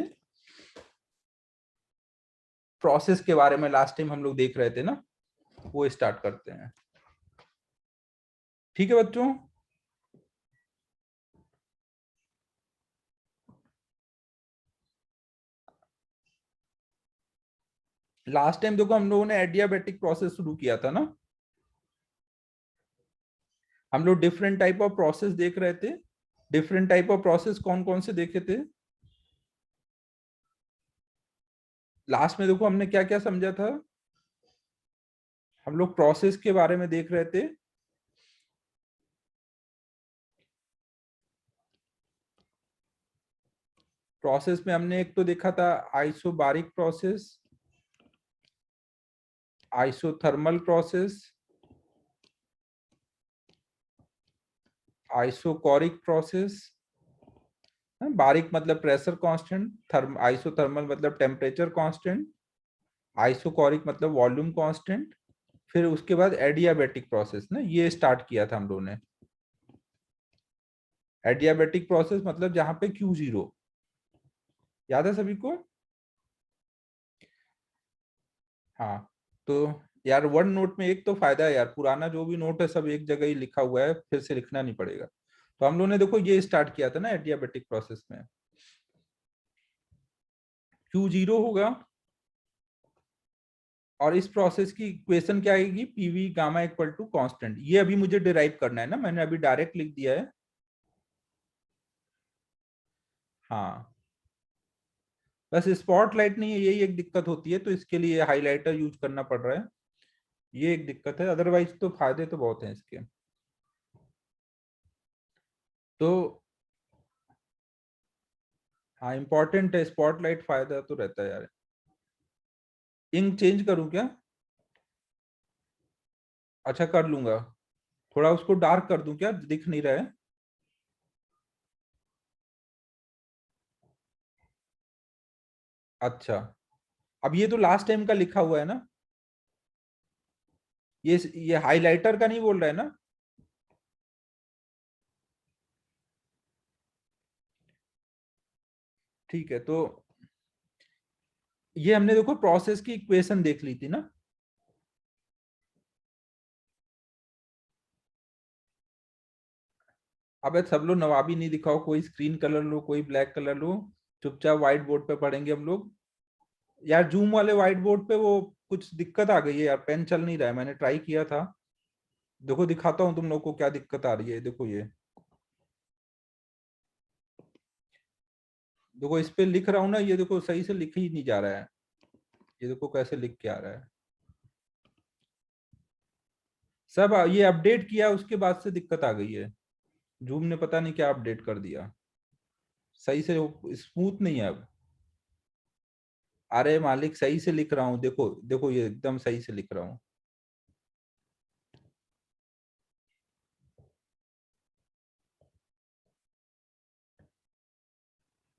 प्रोसेस के बारे में, लास्ट टाइम हम लोग देख रहे थे ना, वो स्टार्ट करते हैं। ठीक है बच्चों, लास्ट टाइम देखो हम लोगों ने एडियाबेटिक प्रोसेस शुरू किया था ना, हम लोग डिफरेंट टाइप ऑफ प्रोसेस देख रहे थे। डिफरेंट टाइप ऑफ प्रोसेस कौन कौन से देखे थे? लास्ट में देखो हमने क्या क्या समझा था, हम लोग प्रोसेस के बारे में देख रहे थे। प्रोसेस में हमने एक तो देखा था isobaric process, isothermal process, isochoric process. Baric मतलब प्रेशर कांस्टेंट, आइसोथर्मल मतलब टेम्परेचर कांस्टेंट, आइसोकोरिक मतलब वॉल्यूम कांस्टेंट। फिर उसके बाद एडियाबेटिक प्रोसेस ना, ये स्टार्ट किया था हम लोगों ने। एडियाबेटिक प्रोसेस मतलब जहां पे Q0 याद है सभी को? हाँ, तो यार वन नोट में एक तो फायदा है यार, पुराना जो भी नोट है सब एक जगह ही लिखा हुआ है, फिर से लिखना नहीं पड़ेगा। तो हम लोगों ने देखो ये स्टार्ट किया था ना एडियाबेटिक प्रोसेस में, Q0 होगा और इस प्रोसेस की इक्वेशन क्या आएगी, PV gamma equal to constant. ये अभी मुझे डिराइव करना है ना, मैंने अभी डायरेक्ट लिख दिया है। हाँ, बस स्पॉटलाइट नहीं है, यही एक दिक्कत होती है, तो इसके लिए हाइलाइटर यूज करना पड़ रहा है, ये एक दिक्कत है। अदरवाइज तो फायदे तो बहुत हैं इसके। तो हाँ इंपॉर्टेंट है स्पॉटलाइट, फायदा तो रहता है यार। इंक चेंज करूं क्या? अच्छा कर लूंगा, थोड़ा उसको डार्क कर दूं क्या, दिख नहीं रहा है? अच्छा, अब ये तो लास्ट टाइम का लिखा हुआ है ना, ये हाइलाइटर का नहीं बोल रहा है ना? ठीक है, तो ये हमने देखो प्रोसेस की इक्वेशन देख ली थी ना। अब सब लोग नवाबी नहीं दिखाओ, कोई स्क्रीन कलर लो, कोई ब्लैक कलर लो, चुपचाप व्हाइट बोर्ड पे पढ़ेंगे हम लोग। यार जूम वाले व्हाइट बोर्ड पे वो कुछ दिक्कत आ गई है यार, पेन चल नहीं रहा है, मैंने ट्राई किया था। देखो दिखाता हूँ तुम लोग को क्या दिक्कत आ रही है, देखो ये देखो इस पे लिख रहा हूँ ना, ये देखो सही से लिख ही नहीं जा रहा है, ये देखो कैसे लिख के आ रहा है। सब ये अपडेट किया उसके बाद से दिक्कत आ गई है, जूम ने पता नहीं क्या अपडेट कर दिया, सही से स्मूथ नहीं है अब। अरे मालिक सही से लिख रहा हूँ, देखो देखो ये एकदम सही से लिख रहा हूँ।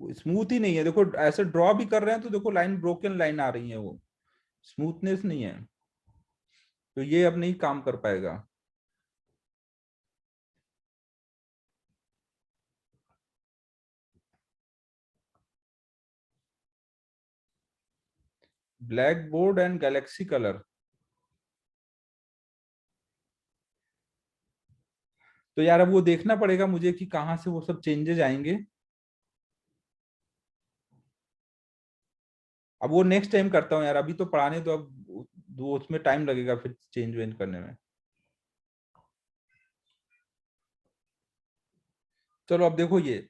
स्मूथ ही नहीं है, देखो ऐसे ड्रॉ भी कर रहे हैं तो देखो लाइन ब्रोकन लाइन आ रही है, वो स्मूथनेस नहीं है, तो ये अब नहीं काम कर पाएगा। Black board and Galaxy colour. तो यार अब वो देखना पड़ेगा मुझे कि कहाँ से वो सब चेंजेस आएंगे। अब वो नेक्स्ट टाइम करता हूँ यार, अभी तो पढ़ाने तो अब वो उसमें टाइम लगेगा फिर चेंज वेंज करने में। चलो अब देखो ये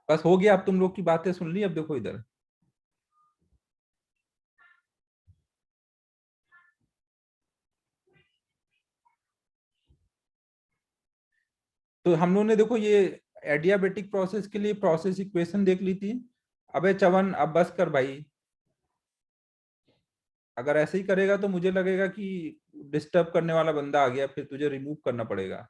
बस हो गया, अब तुम लोग की बातें सुन ली, अब देखो इधर। तो हम लोगों ने देखो ये एडियाबेटिक प्रोसेस के लिए प्रोसेस इक्वेशन देख ली थी। अबे चवन अब बस कर भाई, अगर ऐसे ही करेगा तो मुझे लगेगा कि डिस्टर्ब करने वाला बंदा आ गया, फिर तुझे रिमूव करना पड़ेगा।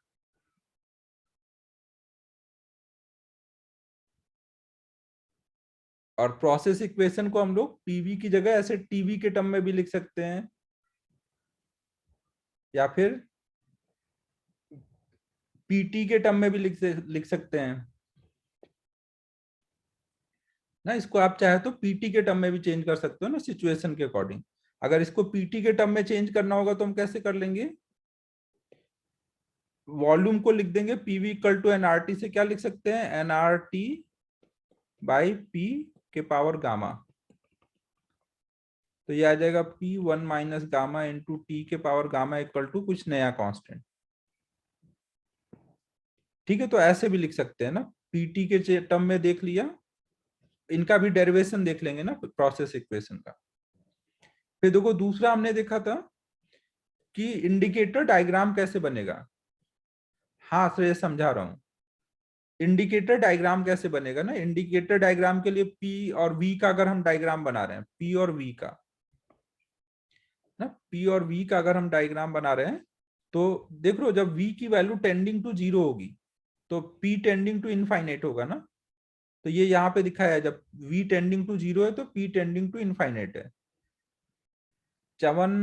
और प्रोसेस इक्वेशन को हम लोग पीवी की जगह ऐसे टीवी के टर्म में भी लिख सकते हैं, या फिर पीटी के टर्म में भी लिख सकते हैं ना। इसको आप चाहे तो पीटी के टर्म में भी चेंज कर सकते हो ना, सिचुएशन के अकॉर्डिंग। अगर इसको पीटी के टर्म में चेंज करना होगा तो हम कैसे कर लेंगे, वॉल्यूम को लिख देंगे पीवी इक्वल टू एनआरटी से क्या लिख सकते हैं, एनआरटी बाई पी के पावर गामा। तो ये आ जाएगा P one minus gamma into T के पावर गामा इक्वल टू कुछ नया कांस्टेंट। ठीक है, तो ऐसे भी लिख सकते हैं ना, पीटी के टर्म में देख लिया, इनका भी डेरिवेशन देख लेंगे ना प्रोसेस इक्वेशन का। फिर देखो दूसरा हमने देखा था कि इंडिकेटर डायग्राम कैसे बनेगा। हाँ श्रेय समझा रहा हूँ, इंडिकेटर डायग्राम कैसे बनेगा ना। इंडिकेटर डायग्राम के लिए पी और वी का अगर हम डायग्राम बना रहे हैं, पी और वी का ना, पी और वी का अगर हम डायग्राम बना रहे हैं तो देख लो जब v की वैल्यू टेंडिंग टू जीरो होगी तो p टेंडिंग टू इनफाइनाइट होगा ना। तो ये यहाँ पे दिखाया है, जब v टेंडिंग टू जीरो है तो p टेंडिंग टू इनफाइनाइट है। चवन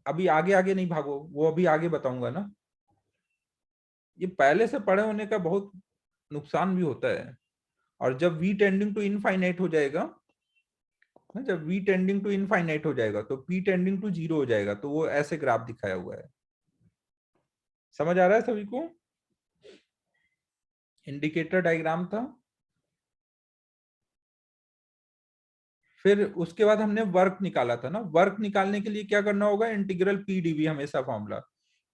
अभी आगे आगे नहीं भागो, वो अभी आगे बताऊंगा ना। ये पहले से पढ़े होने का बहुत नुकसान भी होता है। और जब v टेंडिंग टू इनफाइनाइट हो जाएगा ना, जब v टेंडिंग टू इनफाइनाइट हो जाएगा तो p टेंडिंग टू जीरो हो जाएगा, तो वो ऐसे ग्राफ दिखाया हुआ है। समझ आ रहा है सभी को, इंडिकेटर डायग्राम था। फिर उसके बाद हमने वर्क निकाला था ना, वर्क निकालने के लिए क्या करना होगा, इंटीग्रल पी डीवी हमेशा फॉर्मूला।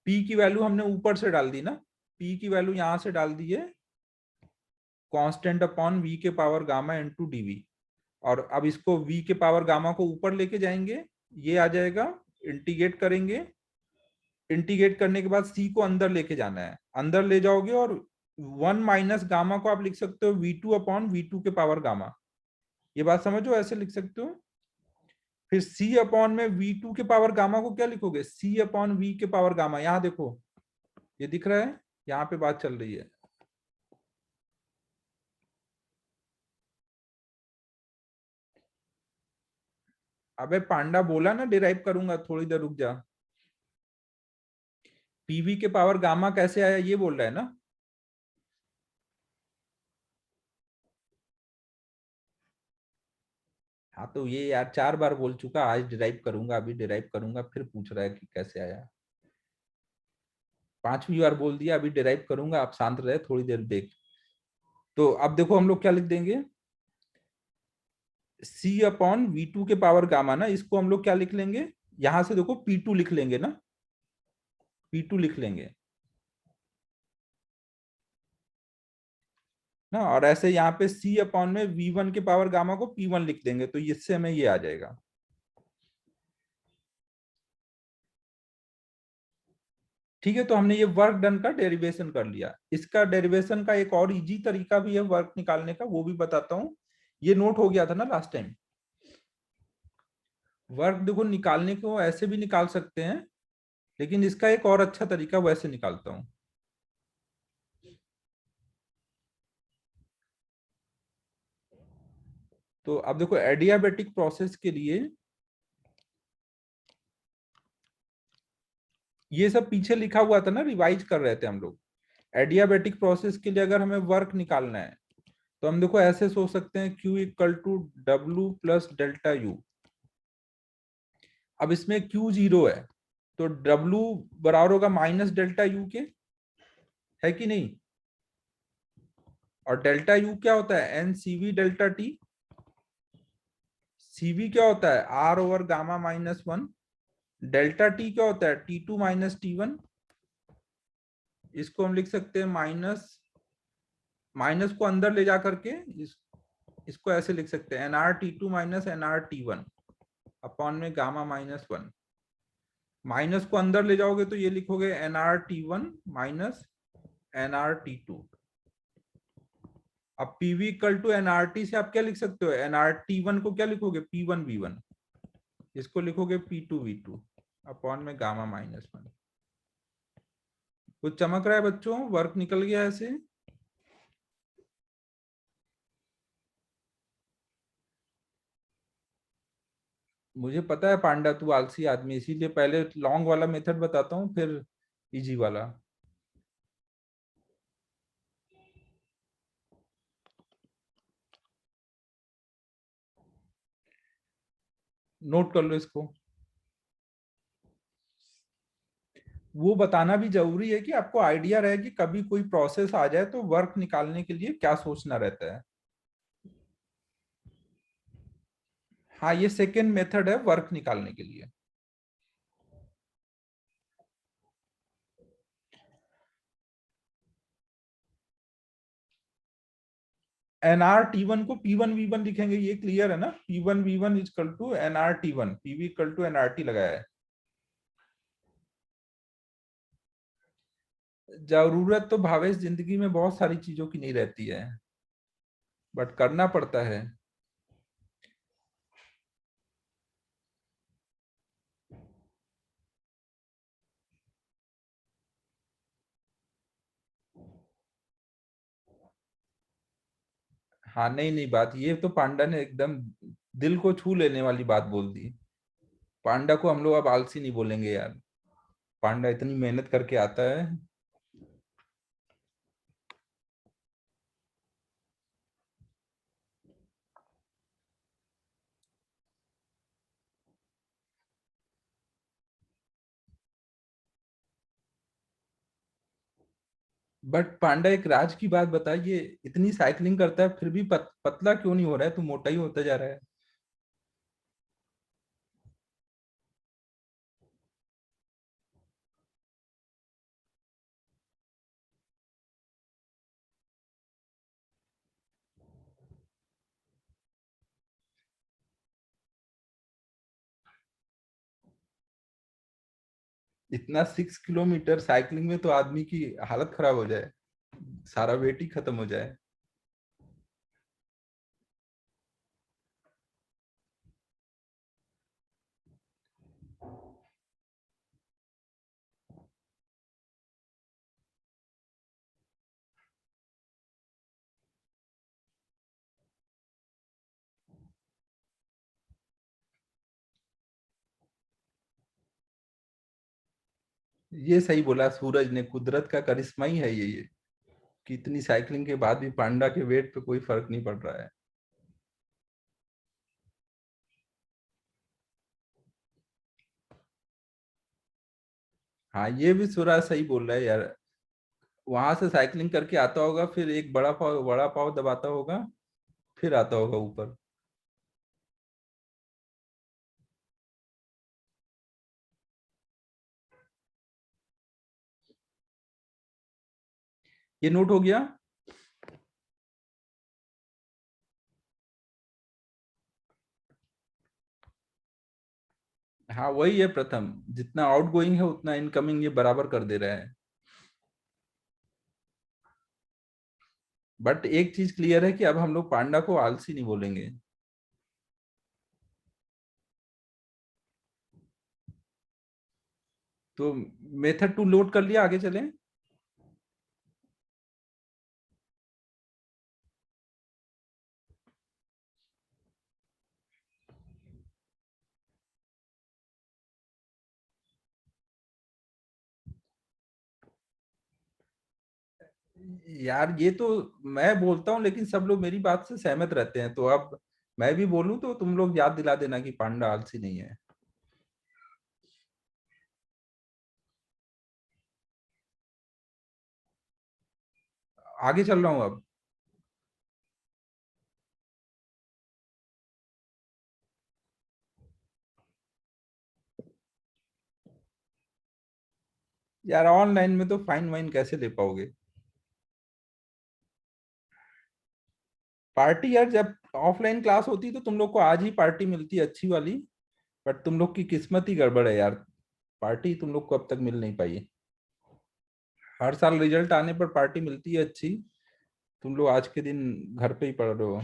पी की वैल्यू हमने ऊपर से डाल दी ना, पी की वैल्यू यहां से डाल दी है, कांस्टेंट अपॉन वी के पावर गामा इंटू डीवी। और अब इसको वी के पावर गामा को ऊपर लेके जाएंगे, ये आ जाएगा, इंटीग्रेट करेंगे, इंटीग्रेट करने के बाद सी को अंदर लेके जाना है, अंदर ले जाओगे और वन माइनस गामा को आप लिख सकते हो V two upon V two के पावर गामा। ये बात समझो, ऐसे लिख सकते हो। फिर c अपॉन में v2 के पावर गामा को क्या लिखोगे, c अपॉन v के पावर गामा। यहां देखो ये दिख रहा है, यहाँ पे बात चल रही है। अबे पांडा बोला ना डिराइव करूंगा, थोड़ी देर रुक जा। पीवी के पावर गामा कैसे आया ये बोल रहा है ना। हाँ तो ये यार 4 बार बोल चुका, आज डिराइव करूंगा, अभी डिराइव करूंगा, फिर पूछ रहा है कि कैसे आया। 5वीं बार बोल दिया अभी डिराइव करूंगा, आप शांत रहे थोड़ी देर देख। तो अब देखो हम लोग क्या लिख देंगे, c अपॉन वी टू के पावर गामा ना, इसको हम लोग क्या लिख लेंगे, यहां से देखो p2 लिख लेंगे ना, p2 लिख लेंगे ना। और ऐसे यहाँ पे c अपॉन में v1 के पावर गामा को p1 लिख देंगे, तो इससे हमें ये आ जाएगा। ठीक है, तो हमने ये वर्क डन का डेरिवेशन कर लिया। इसका डेरिवेशन का एक और इजी तरीका भी है वर्क निकालने का, वो भी बताता हूँ। ये नोट हो गया था ना लास्ट टाइम। वर्क देखो निकालने को ऐसे भी निकाल सकते हैं, लेकिन इसका एक और अच्छा तरीका वैसे निकालता हूँ। तो अब देखो एडियाबेटिक प्रोसेस के लिए ये सब पीछे लिखा हुआ था ना, रिवाइज कर रहे थे हम लोग। एडियाबेटिक प्रोसेस के लिए अगर हमें वर्क निकालना है तो हम देखो ऐसे सोच सकते हैं, Q equal to W plus delta U. अब इसमें Q 0 है तो W बराबर होगा माइनस डेल्टा U के, है कि नहीं? और डेल्टा U क्या होता है? NCV delta T। CV क्या होता है? R over gamma minus 1। Delta T क्या होता है? T2 minus T1। इसको हम लिख सकते हैं माइनस को अंदर ले जा करके इसको ऐसे लिख सकते हैं NR_T2 माइनस NR_T1 अपॉन में गामा माइनस 1। माइनस को अंदर ले जाओगे तो ये लिखोगे NR_T1 माइनस NR_T2। अब PV इक्वल टू NRT से आप क्या लिख सकते हो? NR_T1 को क्या लिखोगे? P1V1। इसको लिखोगे P2V2 अपॉन में गामा माइनस 1। कुछ चमक रहा है बच्चों? वर्क निकल गया ऐसे? मुझे पता है पांडा तू आलसी आदमी, इसीलिए पहले लॉन्ग वाला मेथड बताता हूँ फिर इजी वाला। नोट कर लो इसको। वो बताना भी जरूरी है कि आपको आइडिया रहे कि कभी कोई प्रोसेस आ जाए तो वर्क निकालने के लिए क्या सोचना रहता है। हाँ, ये सेकेंड मेथड है वर्क निकालने के लिए। NR_T1 को P1V1 लिखेंगे, ये क्लियर है ना? P1V1 equal to NR_T1, PV equal to NRT लगाया है। जरूरत तो भावेश जिंदगी में बहुत सारी चीजों की नहीं रहती है, बट करना पड़ता है। हाँ, नहीं नहीं, बात ये तो पांडा ने एकदम दिल को छू लेने वाली बात बोल दी। पांडा को हम लोग अब आलसी नहीं बोलेंगे यार, पांडा इतनी मेहनत करके आता है। बट पांडा एक राज की बात बताइए, इतनी साइकिलिंग करता है फिर भी पतला क्यों नहीं हो रहा है? तू मोटा ही होता जा रहा है। इतना 6 किलोमीटर साइकिलिंग में तो आदमी की हालत खराब हो जाए, सारा वेट ही खत्म हो जाए। ये सही बोला सूरज ने, कुदरत का करिश्मा ही है ये कि इतनी साइकिलिंग के बाद भी पांडा के वेट पे कोई फर्क नहीं पड़ रहा है। हाँ, ये भी सूरज सही बोल रहा है यार। वहां से साइकिलिंग करके आता होगा, फिर एक बड़ा पाव दबाता होगा, फिर आता होगा ऊपर। ये नोट हो गया। हाँ, वही है प्रथम, जितना आउट गोइंग है उतना इनकमिंग ये बराबर कर दे रहा है। बट एक चीज क्लियर है कि अब हम लोग पांडा को आलसी नहीं बोलेंगे। तो मेथड 2 लोड कर लिया, आगे चलें। यार ये तो मैं बोलता हूँ लेकिन सब लोग मेरी बात से सहमत रहते हैं, तो अब मैं भी बोलूं तो तुम लोग याद दिला देना कि पांडा आलसी नहीं है। आगे चल रहा हूँ अब। यार ऑनलाइन में तो फाइन वाइन कैसे ले पाओगे? पार्टी यार जब ऑफलाइन क्लास होती तो तुम लोग को आज ही पार्टी मिलती अच्छी वाली। बट तुम लोग की किस्मत ही गड़बड़ है यार। पार्टी तुम लोग को अब तक मिल नहीं पाई। हर साल रिजल्ट आने पर पार्टी मिलती है अच्छी। तुम लोग आज के दिन घर पे ही पड़ रहे हो।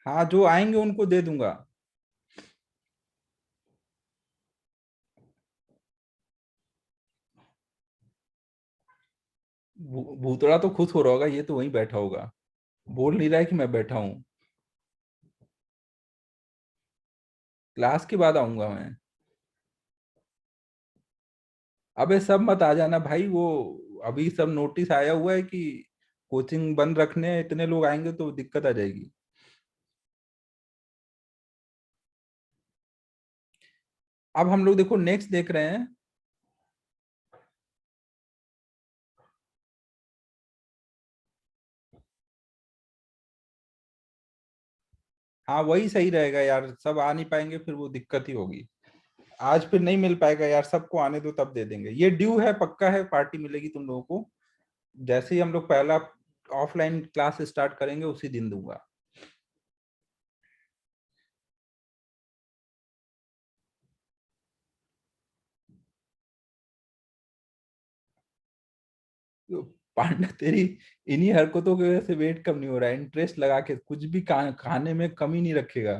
हाँ, जो आएंगे उनको दे दूंगा। भूतड़ा तो खुश हो रहा होगा, ये तो वहीं बैठा होगा। बोल नहीं रहा है कि मैं बैठा हूँ। क्लास के बाद आऊंगा मैं। अबे सब मत आ जाना भाई, वो अभी सब नोटिस आया हुआ है कि कोचिंग बंद रखने हैं, इतने लोग आएंगे तो दिक्कत आ जाएगी। अब हम लोग देखो नेक्स्ट देख रहे हैं। हाँ वही सही रहेगा यार, सब आ नहीं पाएंगे फिर वो दिक्कत ही होगी। आज फिर नहीं मिल पाएगा यार, सबको आने दो तब दे देंगे। ये ड्यू है, पक्का है, पार्टी मिलेगी तुम लोगों को। जैसे ही हम लोग पहला ऑफलाइन क्लास स्टार्ट करेंगे उसी दिन दूंगा। तो पांडा तेरी इन्हीं हरकतों की वजह से वेट कम नहीं हो रहा है। इंटरेस्ट लगा के कुछ भी खाने में कमी नहीं रखेगा।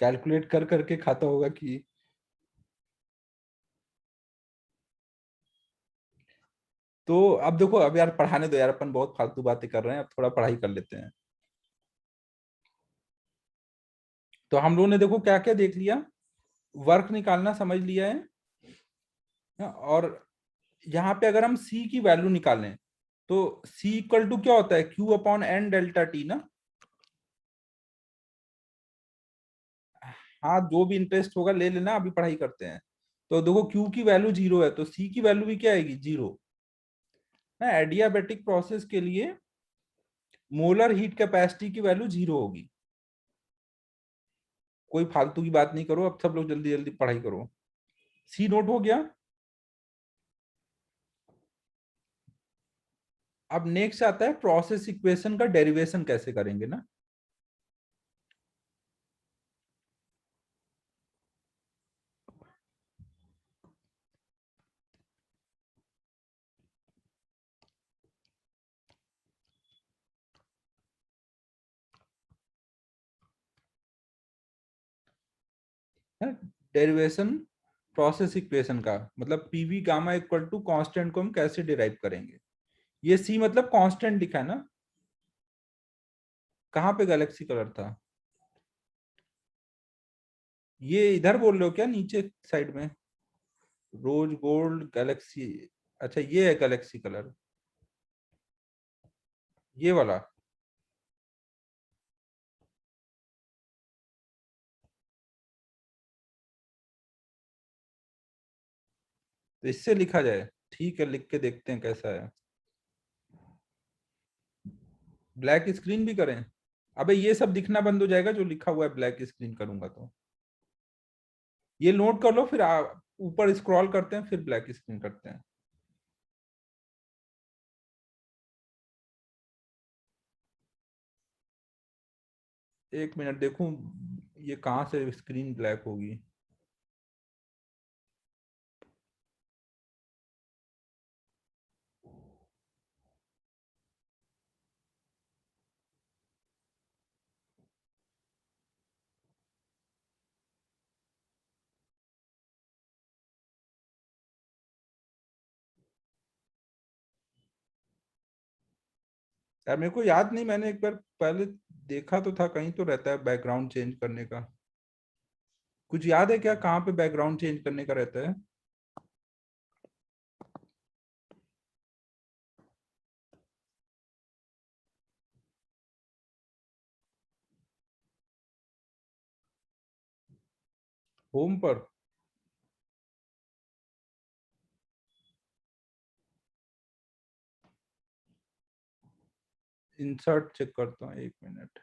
कैलकुलेट कर करके खाता होगा कि। तो अब देखो, अब यार पढ़ाने दो यार, अपन बहुत फालतू बातें कर रहे हैं, अब थोड़ा पढ़ाई कर लेते हैं। तो हम लोगों ने देखो क्या क्या देख लिया। वर्क निकालना समझ लिया है। हाँ, और यहाँ पे अगर हम c की वैल्यू निकालें तो c इक्वल टू क्या होता है, q upon n delta t ना। हाँ, जो भी इंटरेस्ट होगा ले लेना, अभी पढ़ाई करते हैं। तो देखो q की वैल्यू 0 है तो c की वैल्यू भी क्या आएगी, 0। ना, एडियाबेटिक प्रोसेस के लिए मोलर हीट कैपेसिटी की वैल्यू 0 होगी। कोई फालतू की बात नहीं करो, अब सब लोग जल्दी जल्दी पढ़ाई करो। सी नोट हो गया। अब नेक्स्ट आता है प्रोसेस इक्वेशन का डेरिवेशन कैसे करेंगे ना। डेरिवेशन प्रोसेस इक्वेशन का मतलब PV gamma equal to constant को हम कैसे डिराइव करेंगे। ये सी मतलब कांस्टेंट लिखा है ना। कहाँ पे गैलेक्सी कलर था? ये इधर बोल रहे हो क्या, नीचे साइड में? Rose gold galaxy. अच्छा ये है गैलेक्सी कलर, ये वाला। तो इससे लिखा जाए, ठीक है लिख के देखते हैं कैसा है। ब्लैक स्क्रीन भी करें? अबे ये सब दिखना बंद हो जाएगा जो लिखा हुआ है ब्लैक स्क्रीन करूंगा तो। ये नोट कर लो, फिर ऊपर स्क्रॉल करते हैं फिर ब्लैक स्क्रीन करते हैं। एक मिनट देखूं, ये कहाँ से स्क्रीन ब्लैक होगी। यार मेरे को याद नहीं, मैंने एक बार पहले देखा तो था, कहीं तो रहता है बैकग्राउंड चेंज करने का। कुछ याद है क्या, कहाँ पे बैकग्राउंड चेंज करने का रहता है? होम पर? इंसर्ट चेक करता हूँ, एक मिनट।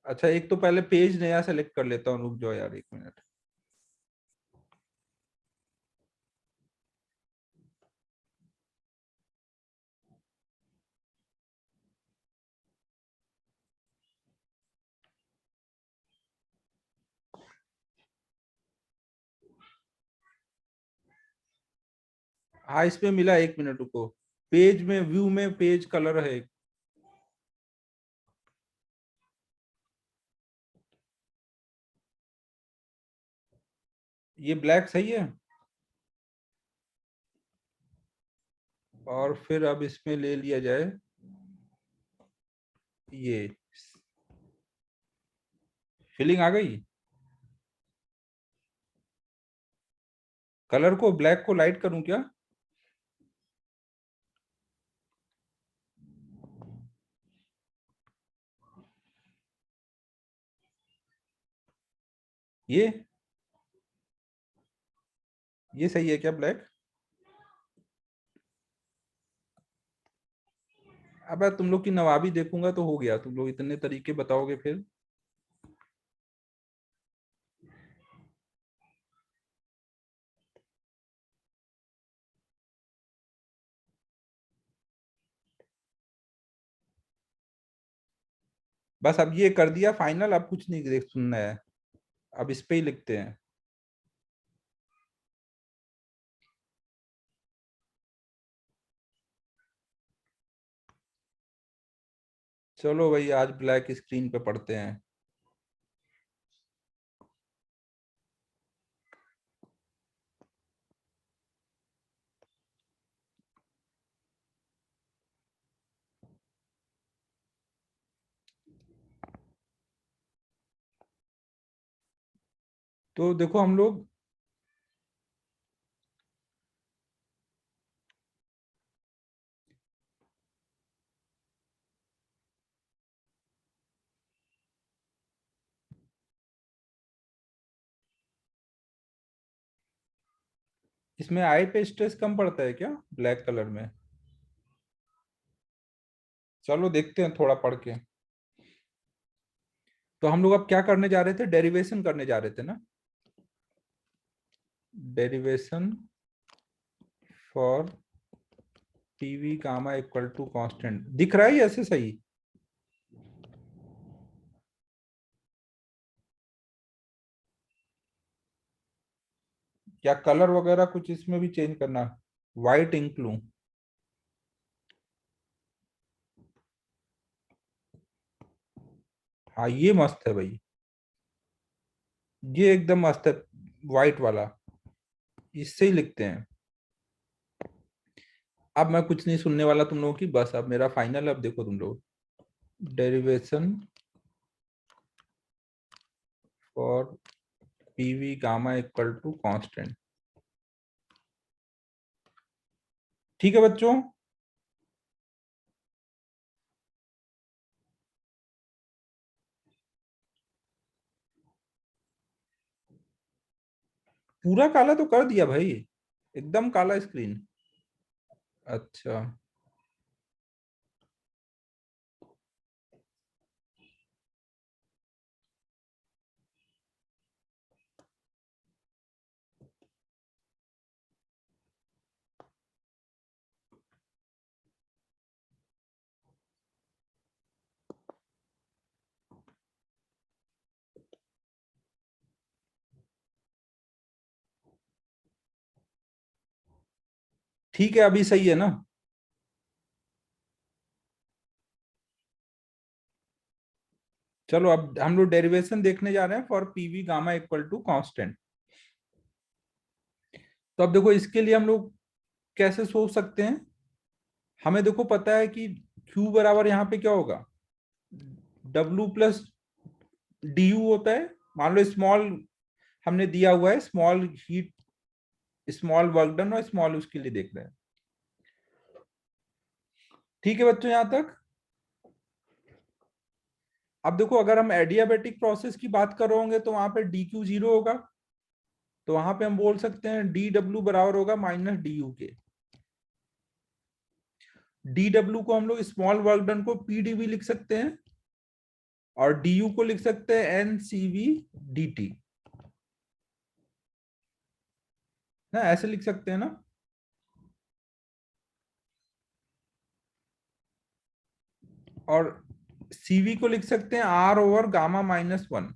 अच्छा, एक तो पहले पेज नया सेलेक्ट कर लेता हूँ, रुक जाओ यार एक मिनट। हाँ, इसमें मिला, एक मिनट रुको। पेज में, व्यू में पेज कलर है। ये ब्लैक सही है। और फिर अब इसमें ले लिया जाए ये, फिलिंग आ गई। कलर को, ब्लैक को लाइट करूं क्या? ये सही है क्या ब्लैक? अब तुम लोग की नवाबी देखूंगा तो हो गया, तुम लोग इतने तरीके बताओगे फिर। बस अब ये कर दिया फाइनल, अब कुछ नहीं देख सुनना है। अब इस पे ही लिखते हैं। चलो भाई, आज ब्लैक स्क्रीन पे पढ़ते हैं। तो देखो हम लोग, इसमें आई पे स्ट्रेस कम पड़ता है क्या ब्लैक कलर में? चलो देखते हैं थोड़ा पढ़ के। तो हम लोग अब क्या करने जा रहे थे, डेरिवेशन करने जा रहे थे ना? Derivation for PV gamma equal to constant, दिख रहा है ये ऐसे सही? क्या कलर वगैरह कुछ इसमें भी चेंज करना? वाइट इंक लूं? हाँ ये मस्त है भाई, ये एकदम मस्त है, वाइट वाला। इससे ही लिखते हैं। अब मैं कुछ नहीं सुनने वाला तुम लोगों की, बस अब मेरा फाइनल। अब देखो तुम लोग, derivation for PV gamma equal to constant. ठीक है बच्चों? पूरा काला तो कर दिया भाई, एकदम काला स्क्रीन। अच्छा, ठीक है, अभी सही है ना? चलो अब हम लोग डेरिवेशन देखने जा रहे हैं for PV gamma equal to constant. तो अब देखो इसके लिए हम लोग कैसे सोच सकते हैं। हमें देखो पता है कि Q बराबर यहाँ पे क्या होगा, W प्लस DU होता है। मान लो स्मॉल हमने दिया हुआ है, small heat, small work done और स्मॉल उसके लिए देख रहे हैं। ठीक है बच्चों यहां तक। अब देखो अगर हम एडियाबेटिक प्रोसेस की बात कर रहे होंगे तो वहां पे DQ 0 होगा, तो वहां पे हम बोल सकते हैं DW बराबर होगा माइनस DU के। DW को हम लोग स्मॉल वर्क डन को PdV लिख सकते हैं और DU को लिख सकते हैं NCV dt ना, ऐसे लिख सकते हैं ना। और CV को लिख सकते हैं R ओवर गामा माइनस 1।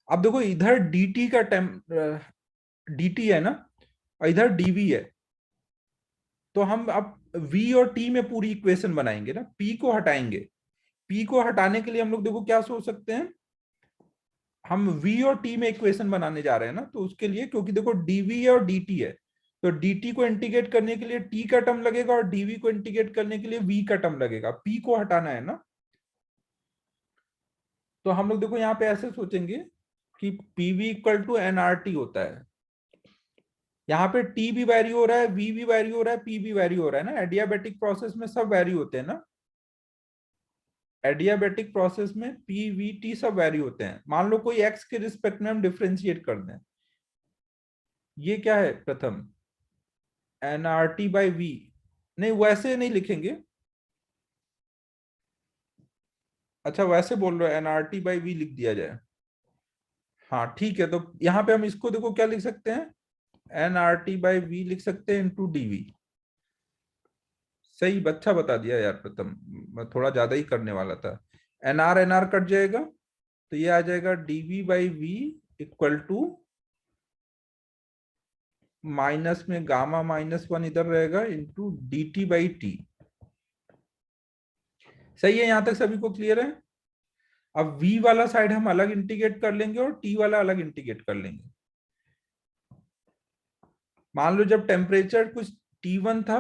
अब देखो इधर dt का dt है ना, और इधर dv है, तो हम अब v और t में पूरी इक्वेशन बनाएंगे ना, p को हटाएंगे। p को हटाने के लिए हम लोग देखो क्या सोच सकते हैं, हम v और t में इक्वेशन बनाने जा रहे हैं ना, तो उसके लिए क्योंकि देखो dv है और dt है, तो dt को इंटीग्रेट करने के लिए t का टर्म लगेगा और dv को इंटीग्रेट करने के लिए v का टर्म लगेगा, p को हटाना है ना। तो हम लोग देखो यहाँ पे ऐसे सोचेंगे कि pv इक्वल टू nRT होता है। यहाँ पे t भी वैरी हो रहा है, v भी वैरी हो रहा है, p भी वैरी हो रहा है ना। एडियाबेटिक प्रोसेस में सब वैरी होते हैं ना, एडियाबेटिक प्रोसेस में p v t सब वैरी होते हैं। मान लो कोई x के रिस्पेक्ट में हम डिफरेंशिएट कर दें, ये क्या है प्रथम nRT बाई v, नहीं वैसे नहीं लिखेंगे, अच्छा वैसे बोल रहे हो nRT बाई v लिख दिया जाए। हाँ ठीक है, तो यहाँ पे हम इसको देखो क्या लिख सकते हैं, nRT बाई v लिख सकते हैं इंटू dv। सही बच्चा बता दिया यार प्रथम, मैं थोड़ा ज्यादा ही करने वाला था। nr nr कट जाएगा तो ये आ जाएगा dv by v equal to minus में गामा माइनस 1 इधर रहेगा इंटू dt बाई टी। सही है, यहां तक सभी को क्लियर है। अब v वाला साइड हम अलग इंटीग्रेट कर लेंगे और t वाला अलग इंटीग्रेट कर लेंगे। मान लो जब टेम्परेचर कुछ T1 था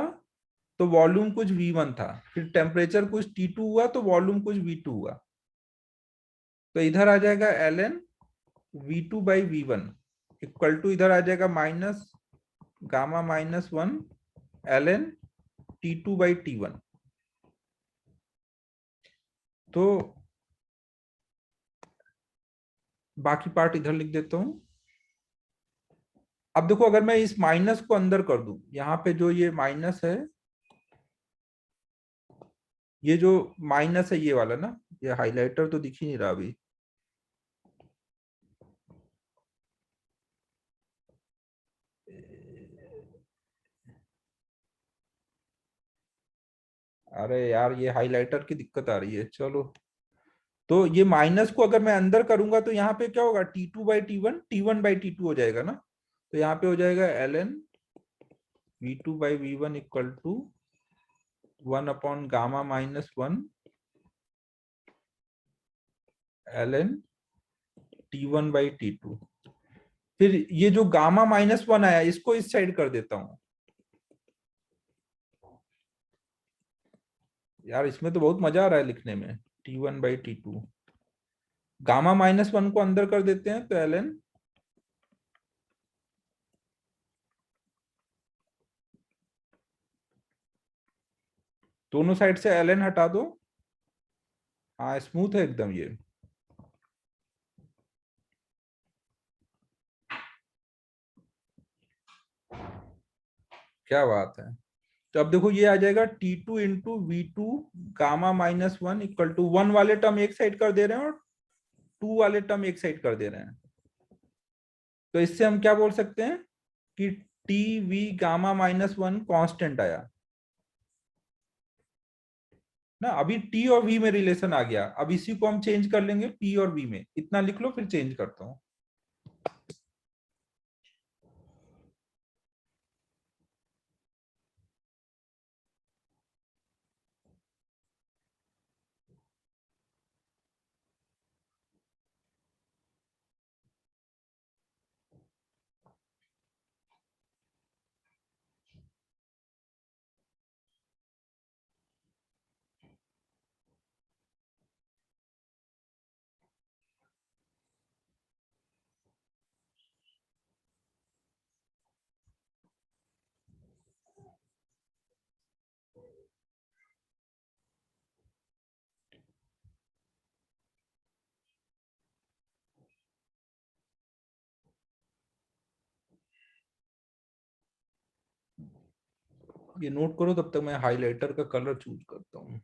तो वॉल्यूम कुछ V1 था, फिर टेम्परेचर कुछ T2 हुआ तो वॉल्यूम कुछ V2 हुआ, तो इधर आ जाएगा ln V2 by V1 equal to इधर आ जाएगा minus gamma minus 1 ln T2 by T1। तो बाकी पार्ट इधर लिख देता हूं। अब देखो अगर मैं इस माइनस को अंदर कर दूं, यहाँ पे जो ये माइनस है, ये जो माइनस है ये वाला ना, ये हाइलाइटर तो दिख ही नहीं रहा अभी, अरे यार ये हाइलाइटर की दिक्कत आ रही है। चलो, तो ये माइनस को अगर मैं अंदर करूंगा तो यहाँ पे क्या होगा, T2 by T1, T1 by T2 हो जाएगा ना, तो यहाँ पे हो जाएगा ln V2 by V1 equal to 1 upon gamma minus 1 ln T1 by T2। फिर ये जो गामा माइनस 1 आया इसको इस साइड कर देता हूं। यार इसमें तो बहुत मजा आ रहा है लिखने में, T1 by T2, gamma minus 1 को अंदर कर देते हैं तो ln, दोनों साइड से ln हटा दो। हाँ स्मूथ है एकदम ये। क्या बात है। तो अब देखो ये आ जाएगा T2 into V2 gamma minus 1 equal to 1 वाले टर्म एक साइड कर दे रहे हैं और 2 वाले टर्म एक साइड कर दे रहे हैं। तो इससे हम क्या बोल सकते हैं कि T V gamma minus 1 constant आया ना। अभी टी और वी में रिलेशन आ गया, अब इसी को हम चेंज कर लेंगे पी और वी में, इतना लिख लो फिर चेंज करता हूं। ये नोट करो, तब तक मैं हाइलाइटर का कलर चूज करता हूँ।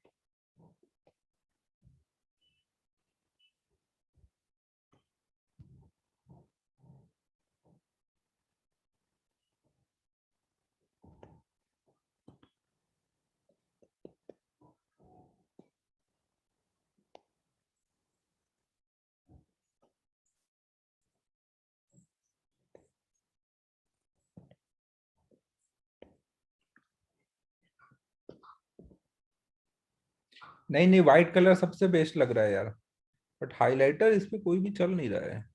नहीं नहीं, व्हाइट कलर सबसे बेस्ट लग रहा है यार, बट हाइलाइटर इस पे कोई भी चल नहीं रहा है।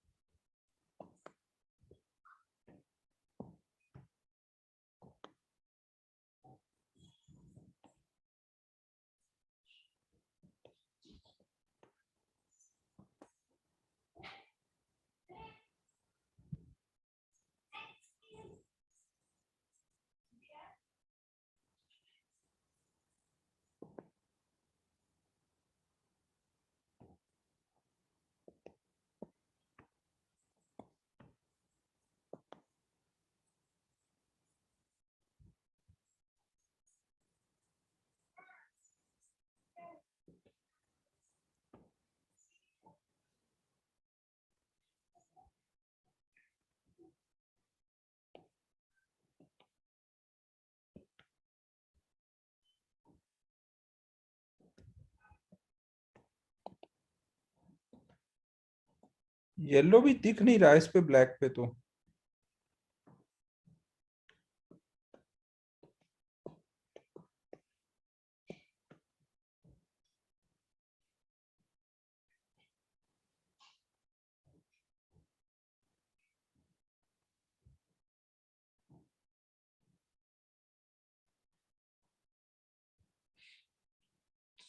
येलो भी दिख नहीं रहा है इस पे, ब्लैक पे तो।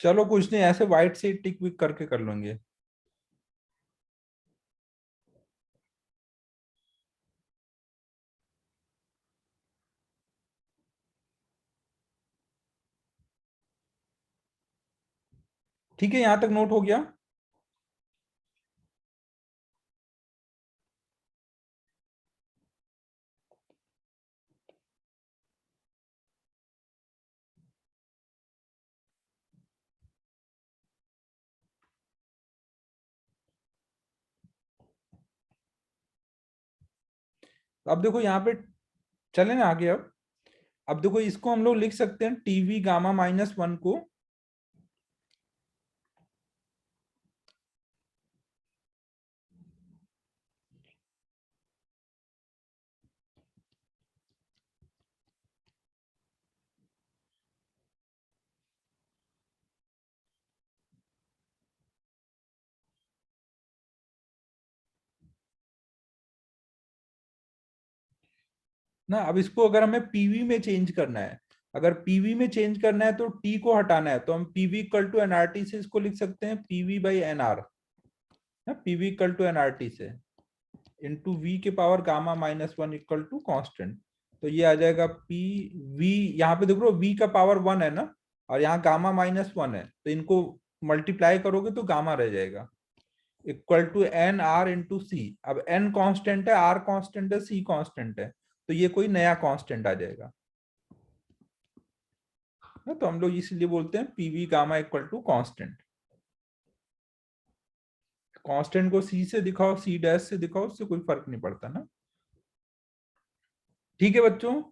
चलो कुछ नहीं, ऐसे व्हाइट से टिक विक करके कर लेंगे। ठीक है, यहां तक नोट हो गया। अब देखो यहाँ पे, चले ना आगे। अब देखो इसको हम लोग लिख सकते हैं टीवी गामा -1 को ना। अब इसको अगर हमें पीवी में चेंज करना है, अगर पीवी में चेंज करना है तो टी को हटाना है, तो हम पीवी इक्वल टू एनआरटी से इसको लिख सकते हैं PV by NR, PV equal to NRT से इंटू वी के power gamma -1 equal to constant. तो ये आ जाएगा पी वी, यहाँ पे देखो वी का पावर 1 है ना, और यहाँ गामा -1 है, तो इनको मल्टीप्लाई करोगे तो गामा रह जाएगा, equal to N R into C. अब एन कांस्टेंट है, आर कांस्टेंट है, सी कांस्टेंट है, तो ये कोई नया कांस्टेंट आ जाएगा ना। तो हम लोग इसलिए बोलते हैं PV gamma equal to constant. Constant को सी से दिखाओ, सी डैश से दिखाओ, उससे कोई फर्क नहीं पड़ता ना। ठीक है बच्चों।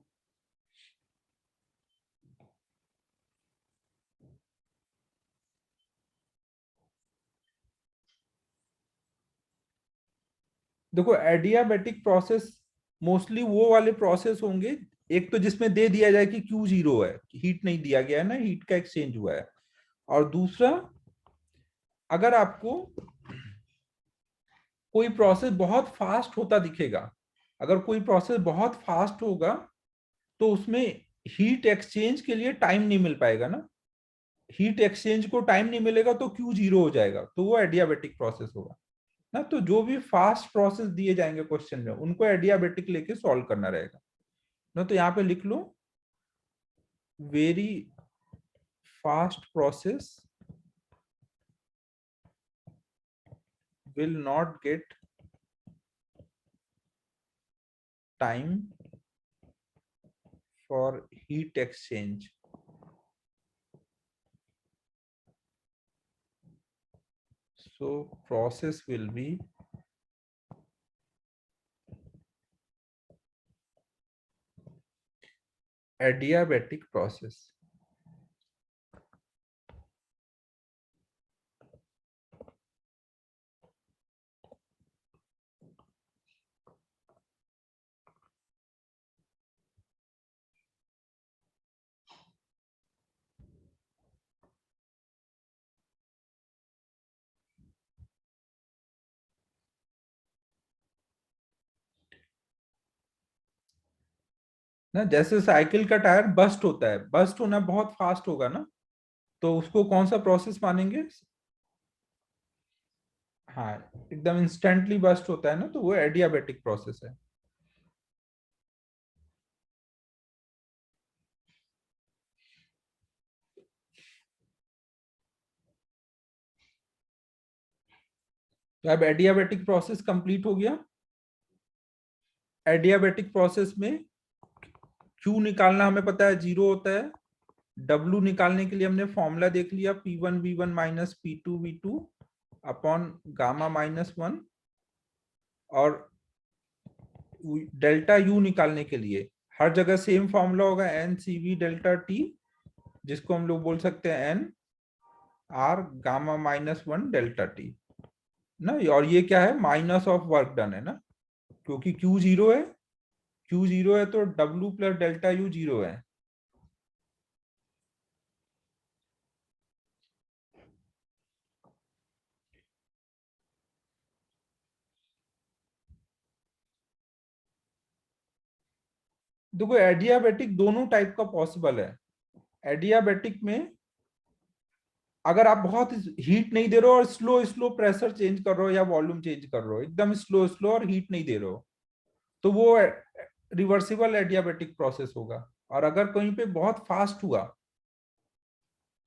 देखो एडियाबेटिक प्रोसेस मोस्टली वो वाले प्रोसेस होंगे, एक तो जिसमें दे दिया जाए कि Q0 है, हीट नहीं दिया गया है ना, हीट का एक्सचेंज हुआ है। और दूसरा, अगर आपको कोई प्रोसेस बहुत फास्ट होता दिखेगा, अगर कोई प्रोसेस बहुत फास्ट होगा तो उसमें हीट एक्सचेंज के लिए टाइम नहीं मिल पाएगा ना। हीट एक्सचेंज को टाइम नहीं मिलेगा तो Q0 हो जाएगा, तो वो एडियाबेटिक प्रोसेस होगा ना। तो जो भी फास्ट प्रोसेस दिए जाएंगे क्वेश्चन में, उनको एडियाबेटिक लेके सॉल्व करना रहेगा ना। तो यहाँ पे लिख लो very fast process will not get time for heat exchange. So process will be adiabatic process. ना जैसे साइकिल का टायर बस्ट होता है, बस्ट होना बहुत फास्ट होगा ना, तो उसको कौन सा प्रोसेस मानेंगे? हाँ, एकदम इंस्टेंटली बस्ट होता है ना, तो वो एडियाबेटिक प्रोसेस है। तो अब एडियाबेटिक प्रोसेस कंप्लीट हो गया। एडियाबेटिक प्रोसेस में Q निकालना हमें पता है 0 होता है। W निकालने के लिए हमने फॉर्मूला देख लिया, P1 V1 minus P2 V2 upon gamma -1। और डेल्टा U निकालने के लिए हर जगह सेम फॉर्मूला होगा, NCV डेल्टा T, जिसको हम लोग बोल सकते हैं N R gamma -1 delta T ना। और ये क्या है? माइनस ऑफ वर्क डन है ना, क्योंकि Q 0 है, Q 0 है तो W प्लस डेल्टा U 0 है। देखो एडियाबेटिक दोनों टाइप का पॉसिबल है। एडियाबेटिक में अगर आप बहुत हीट नहीं दे रहे हो और स्लो स्लो प्रेशर चेंज कर रहे हो या वॉल्यूम चेंज कर रहे हो, एकदम स्लो स्लो और हीट नहीं दे रहे हो, तो वो रिवर्सिबल एडियाबेटिक प्रोसेस होगा। और अगर कहीं पे बहुत फास्ट हुआ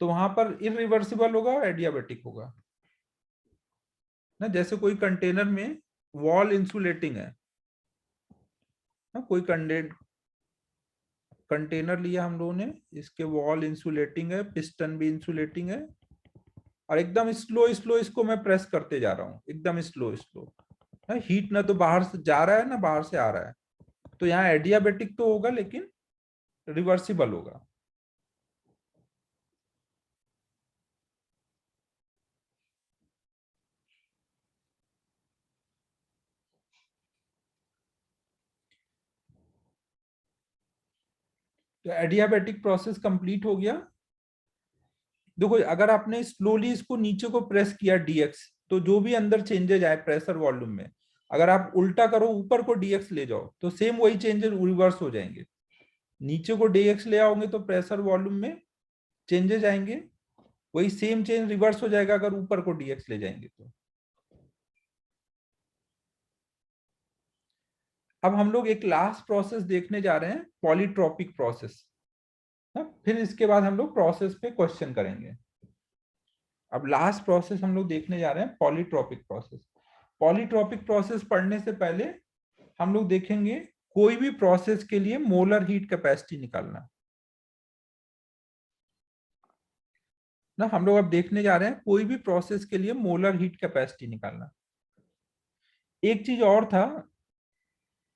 तो वहां पर इरिवर्सिबल होगा और एडियाबेटिक होगा ना। जैसे कोई कंटेनर में वॉल इंसुलेटिंग है ना, कोई कंटेनर लिया हम लोगों ने, इसके वॉल इंसुलेटिंग है, पिस्टन भी इंसुलेटिंग है, और एकदम स्लो स्लो इसको मैं प्रेस करते जा रहा हूँ, एकदम स्लो स्लो। हीट ना तो बाहर से जा रहा है ना बाहर से आ रहा है, तो यहाँ एडियाबेटिक तो होगा लेकिन रिवर्सिबल होगा। तो एडियाबेटिक प्रोसेस कंप्लीट हो गया। देखो अगर आपने स्लोली इसको नीचे को प्रेस किया डीएक्स, तो जो भी अंदर चेंजेज आए प्रेशर वॉल्यूम में, अगर आप उल्टा करो ऊपर को डीएक्स ले जाओ तो सेम वही चेंजेस रिवर्स हो जाएंगे। नीचे को डीएक्स ले आओगे तो प्रेशर वॉल्यूम में चेंजेस आएंगे, वही सेम चेंज रिवर्स हो जाएगा अगर ऊपर को डीएक्स ले जाएंगे तो। अब हम लोग एक लास्ट प्रोसेस देखने जा रहे हैं, पॉलीट्रॉपिक प्रोसेस। फिर इसके बाद हम लोग प्रोसेस पे क्वेश्चन करेंगे। अब लास्ट प्रोसेस हम लोग देखने जा रहे हैं पॉलीट्रॉपिक प्रोसेस। पॉलीट्रॉपिक प्रोसेस पढ़ने से पहले हम लोग देखेंगे कोई भी प्रोसेस के लिए मोलर हीट कैपेसिटी निकालना ना। हम लोग अब देखने जा रहे हैं कोई भी प्रोसेस के लिए मोलर हीट कैपेसिटी निकालना। एक चीज और था,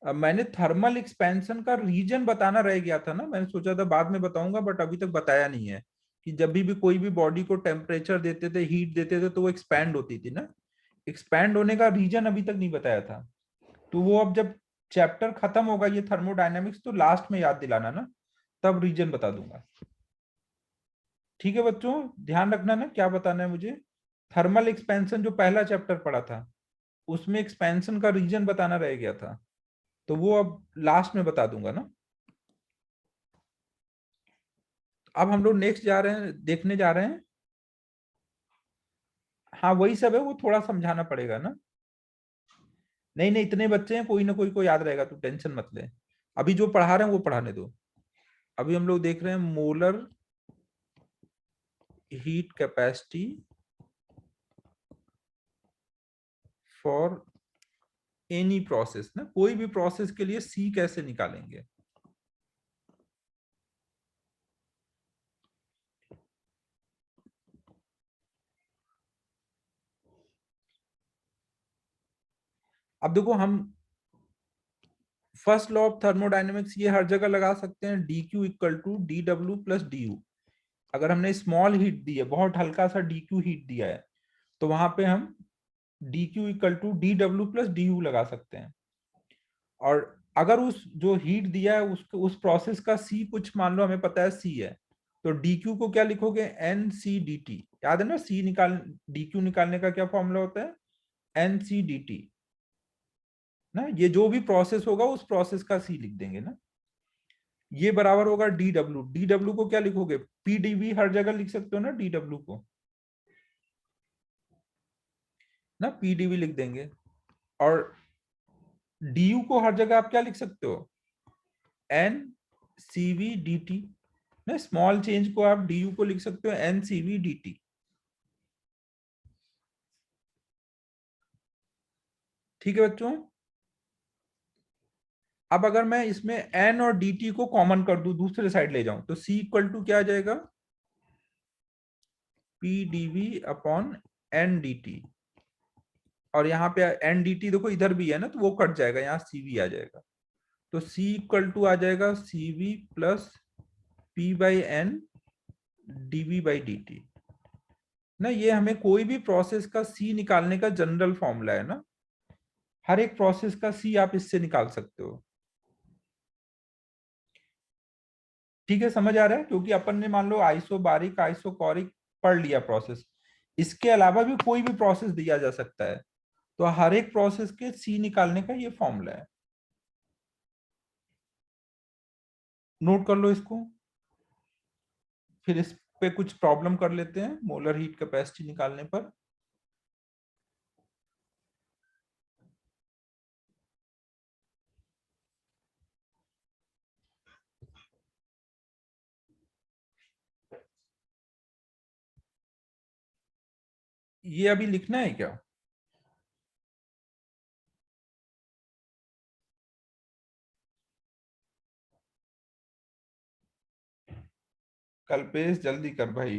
मैंने थर्मल एक्सपेंशन का रीजन बताना रह गया था ना, मैंने सोचा था बाद में बताऊंगा बट अभी तक बताया नहीं है कि जब भी कोई भी बॉडी को टेम्परेचर देते थे, हीट देते थे, तो वो एक्सपैंड होती थी ना। एक्सपैंड होने का रीजन अभी तक नहीं बताया था, तो वो अब जब चैप्टर खत्म होगा ये थर्मोडायनेमिक्स, तो लास्ट में याद दिलाना ना, तब रीजन बता दूंगा। ठीक है बच्चों, ध्यान रखना ना क्या बताना है मुझे। थर्मल एक्सपेंशन जो पहला चैप्टर पढ़ा था उसमें एक्सपेंशन का रीजन बताना रह गया था, तो वो अब लास्ट में बता दूंगा ना। अब हम लोग नेक्स्ट जा रहे हैं, देखने जा रहे हैं। हाँ वही सब है, वो थोड़ा समझाना पड़ेगा ना। नहीं नहीं, इतने बच्चे हैं, कोई ना कोई को याद रहेगा, तू टेंशन मत ले। अभी जो पढ़ा रहे हैं वो पढ़ाने दो। अभी हम लोग देख रहे हैं molar heat capacity for any process ना, कोई भी प्रोसेस के लिए सी कैसे निकालेंगे। अब देखो हम फर्स्ट लॉ ऑफ थर्मोडायनेमिक्स ये हर जगह लगा सकते हैं, D Q equal to D W plus D U. अगर हमने स्मॉल हीट दी है, बहुत हल्का सा डी क्यू हीट दिया है, तो वहां पे हम D Q equal to D W plus D U लगा सकते हैं। और अगर उस जो हीट दिया है उस प्रोसेस का सी कुछ मान लो हमें पता है सी है, तो डी क्यू को क्या लिखोगे, एन सी डी टी। याद है ना, सी निकाल डी क्यू निकालने का क्या फॉर्मूला होता है, एन सी डी टी ना। ये जो भी प्रोसेस होगा उस प्रोसेस का सी लिख देंगे ना। ये बराबर होगा डी डब्ल्यू। डी डब्ल्यू को क्या लिखोगे, पी डी वी हर जगह लिख सकते हो ना डी डब्ल्यू को ना, पी डी वी लिख देंगे। और डी यू को हर जगह आप क्या लिख सकते हो, N C V D T ना। स्मॉल चेंज को आप डी यू को लिख सकते हो N C V D T. ठीक है बच्चों। अब अगर मैं इसमें एन और डी टी को कॉमन कर दूं, दूसरे साइड ले जाऊं, तो सी इक्वल टू क्या आ जाएगा, P D V upon N D T. और यहाँ पे एन डी टी देखो इधर भी है ना, तो वो कट जाएगा, यहाँ सी वी आ जाएगा। तो सी इक्वल टू आ जाएगा C V plus P by N D V by D T ना। ये हमें कोई भी प्रोसेस का सी निकालने का जनरल फॉर्मूला है ना। हर एक प्रोसेस का सी आप इससे निकाल सकते हो। ठीक है, समझ आ रहा है, क्योंकि अपन ने मान लो आइसोबारिक आइसोकोरिक पढ़ लिया प्रोसेस, इसके अलावा भी कोई भी प्रोसेस दिया जा सकता है, तो हर एक प्रोसेस के सी निकालने का ये फॉर्मूला है। नोट कर लो इसको, फिर इस पे कुछ प्रॉब्लम कर लेते हैं मोलर हीट कैपेसिटी निकालने पर। ये अभी लिखना है क्या, कल्पेश जल्दी कर भाई।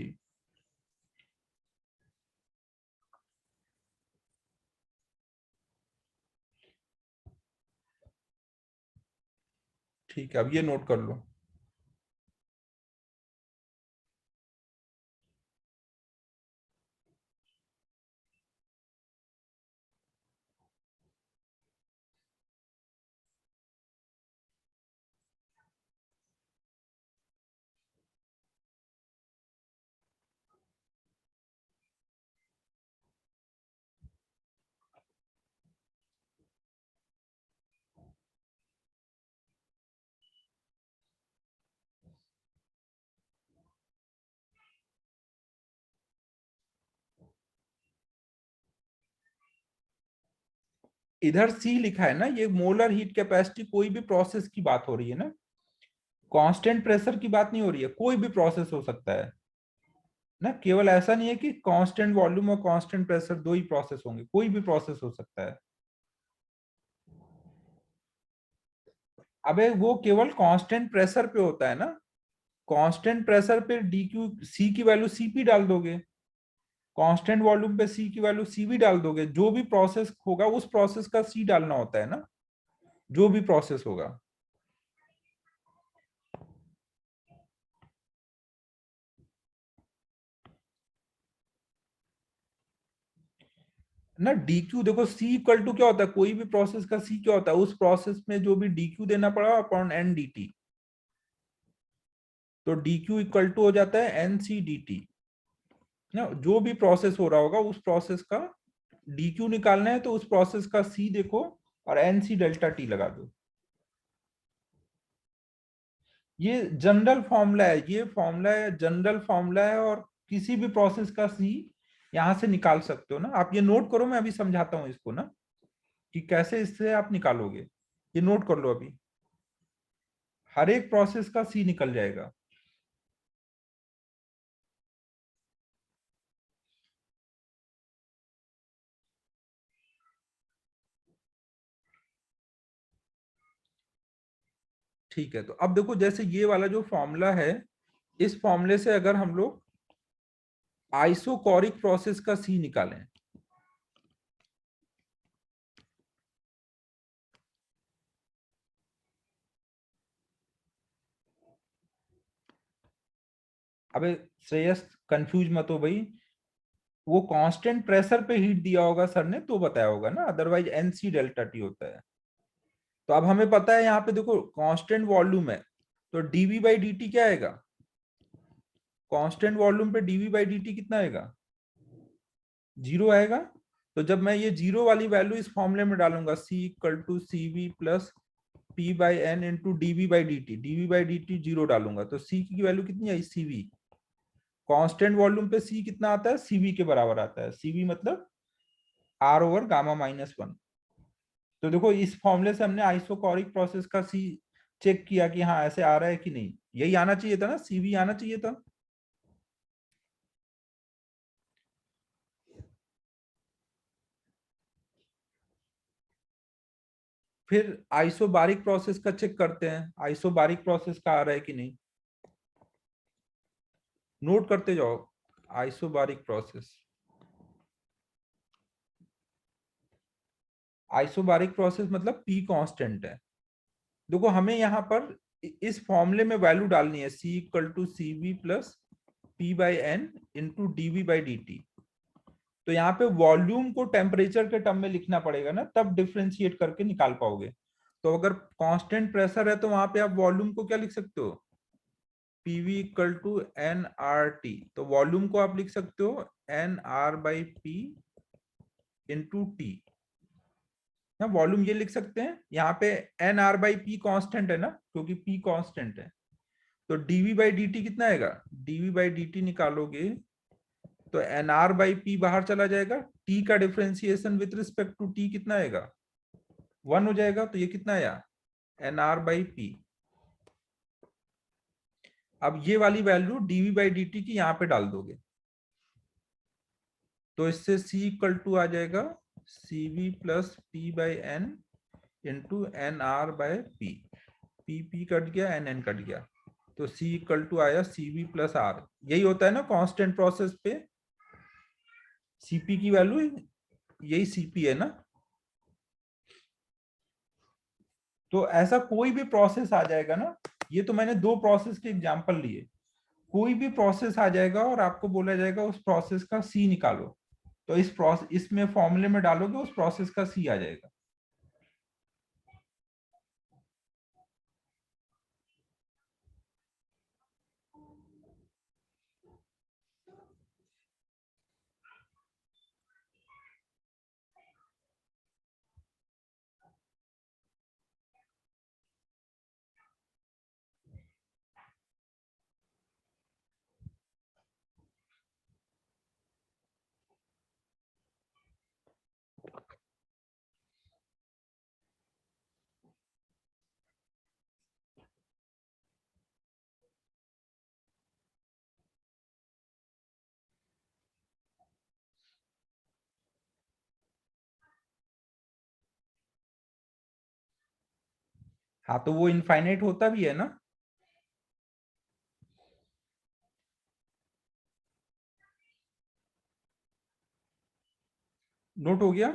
ठीक है, अब ये नोट कर लो। इधर सी लिखा है ना, ये मोलर हीट कैपेसिटी कोई भी प्रोसेस की बात हो रही है ना, कांस्टेंट प्रेशर की बात नहीं हो रही है। कोई भी प्रोसेस हो सकता है ना, केवल ऐसा नहीं है कि कांस्टेंट वॉल्यूम और कांस्टेंट प्रेशर दो ही प्रोसेस होंगे, कोई भी प्रोसेस हो सकता है। अबे वो केवल कांस्टेंट प्रेशर पे होता है ना, कांस्टेंट प्रेशर पे डी क्यू सी की वैल्यू सीपी डाल दोगे, कांस्टेंट वॉल्यूम पे सी की वैल्यू सीवी डाल दोगे। जो भी प्रोसेस होगा उस प्रोसेस का सी डालना होता है ना, जो भी प्रोसेस होगा ना। डी क्यू देखो, सी इक्वल टू क्या होता है, कोई भी प्रोसेस का सी क्या होता है, उस प्रोसेस में जो भी डी क्यू देना पड़ा अपॉन एन डी टी। तो डी क्यू इक्वल टू हो जाता है एन सी डी टी ना। जो भी प्रोसेस हो रहा होगा उस प्रोसेस का डी क्यू निकालना है, तो उस प्रोसेस का सी देखो और एन सी डेल्टा टी लगा दो। ये जनरल फॉर्मूला है, ये फॉर्मूला है, जनरल फॉर्मूला है, और किसी भी प्रोसेस का सी यहां से निकाल सकते हो ना। आप ये नोट करो, मैं अभी समझाता हूं इसको ना, कि कैसे इससे आप निकालोगे। ये नोट कर लो अभी, हर एक प्रोसेस का सी निकल जाएगा। ठीक है, तो अब देखो जैसे ये वाला जो फॉर्मूला है, इस फॉर्मूले से अगर हम लोग आइसोकोरिक प्रोसेस का सी निकालें, अबे श्रेयस कंफ्यूज मत हो भाई, वो कांस्टेंट प्रेशर पे हीट दिया होगा सर ने तो बताया होगा ना, अदरवाइज एनसी डेल्टा टी होता है। तो अब हमें पता है यहाँ पे देखो कांस्टेंट वॉल्यूम है, तो डीवी बाई डी टी क्या आएगा, कांस्टेंट वॉल्यूम पे डीवी बाई डी टी कितना आएगा, 0 आएगा। तो जब मैं ये 0 वाली वैल्यू इस फॉर्मूले में डालूंगा, C equal to C V plus P by N into DV by D T, DV by D T 0 डालूंगा तो सी की वैल्यू कितनी आई, सीवी। कांस्टेंट वॉल्यूम पे सी कितना आता है, सीवी के बराबर आता है, सीवी मतलब आर ओवर गामा माइनस 1। तो देखो इस फॉर्मूले से हमने आइसोकोरिक प्रोसेस का सी चेक किया कि हाँ ऐसे आ रहा है कि नहीं, यही आना चाहिए था ना, सीवी आना चाहिए था। फिर आइसोबारिक प्रोसेस का चेक करते हैं, आइसोबारिक प्रोसेस का आ रहा है कि नहीं, नोट करते जाओ। आइसोबारिक प्रोसेस, आइसोबारिक प्रोसेस मतलब पी कांस्टेंट है। देखो हमें यहाँ पर इस फॉर्मूले में वैल्यू डालनी है, C equal to C V plus P by N into DV by D T. तो यहाँ पे वॉल्यूम को टेम्परेचर के टर्म में लिखना पड़ेगा ना, तब डिफ्रेंशिएट करके निकाल पाओगे। तो अगर कांस्टेंट प्रेशर है तो वहां पे आप वॉल्यूम को क्या लिख सकते हो, PV equal to N R T. तो वॉल्यूम को आप लिख सकते हो N R by P into T, volume ये लिख सकते हैं। यहाँ पे N R by P constant है ना, क्योंकि पी कॉन्स्टेंट है। तो डीवी बाई डी टी कितना आएगा, डीवी बाई डी टी निकालोगे तो एन आर बाई पी बाहर चला जाएगा, टी का differentiation with respect to T कितना आएगा, 1 हो जाएगा। तो ये कितना आया, एन आर बाई पी। अब ये वाली value DV by D T की यहाँ पे डाल दोगे, तो इससे C इक्वल टू आ जाएगा C V plus P by N into N R by P, P cut गया, एन एन कट गया, तो C इक्वल टू आया सी वी प्लस आर। यही होता है ना कांस्टेंट प्रोसेस पे, सीपी की वैल्यू यही सीपी है ना। तो ऐसा कोई भी प्रोसेस आ जाएगा ना, ये तो मैंने 2 प्रोसेस के एग्जांपल लिए, कोई भी प्रोसेस आ जाएगा और आपको बोला जाएगा उस प्रोसेस का सी निकालो, तो इस प्रोसेस इसमें फॉर्मूले में डालोगे उस प्रोसेस का सी आ जाएगा। हाँ तो वो इनफाइनाइट होता भी है ना, नोट हो गया।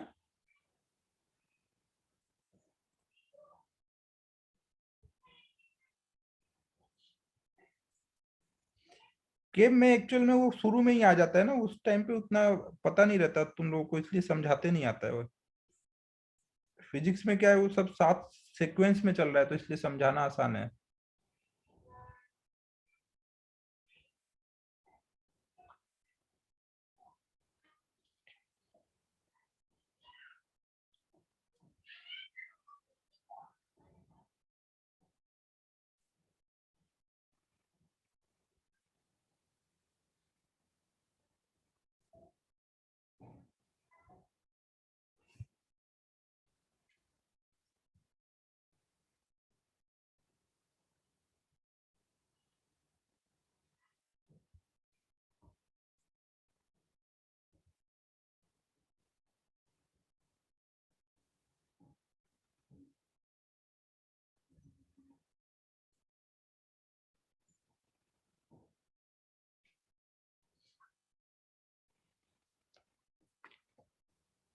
गेम में एक्चुअल में वो शुरू में ही आ जाता है ना, उस टाइम पे उतना पता नहीं रहता तुम लोगों को, इसलिए समझाते नहीं आता है वो। फिजिक्स में क्या है, वो सब साथ सीक्वेंस में चल रहा है तो इसलिए समझाना आसान है।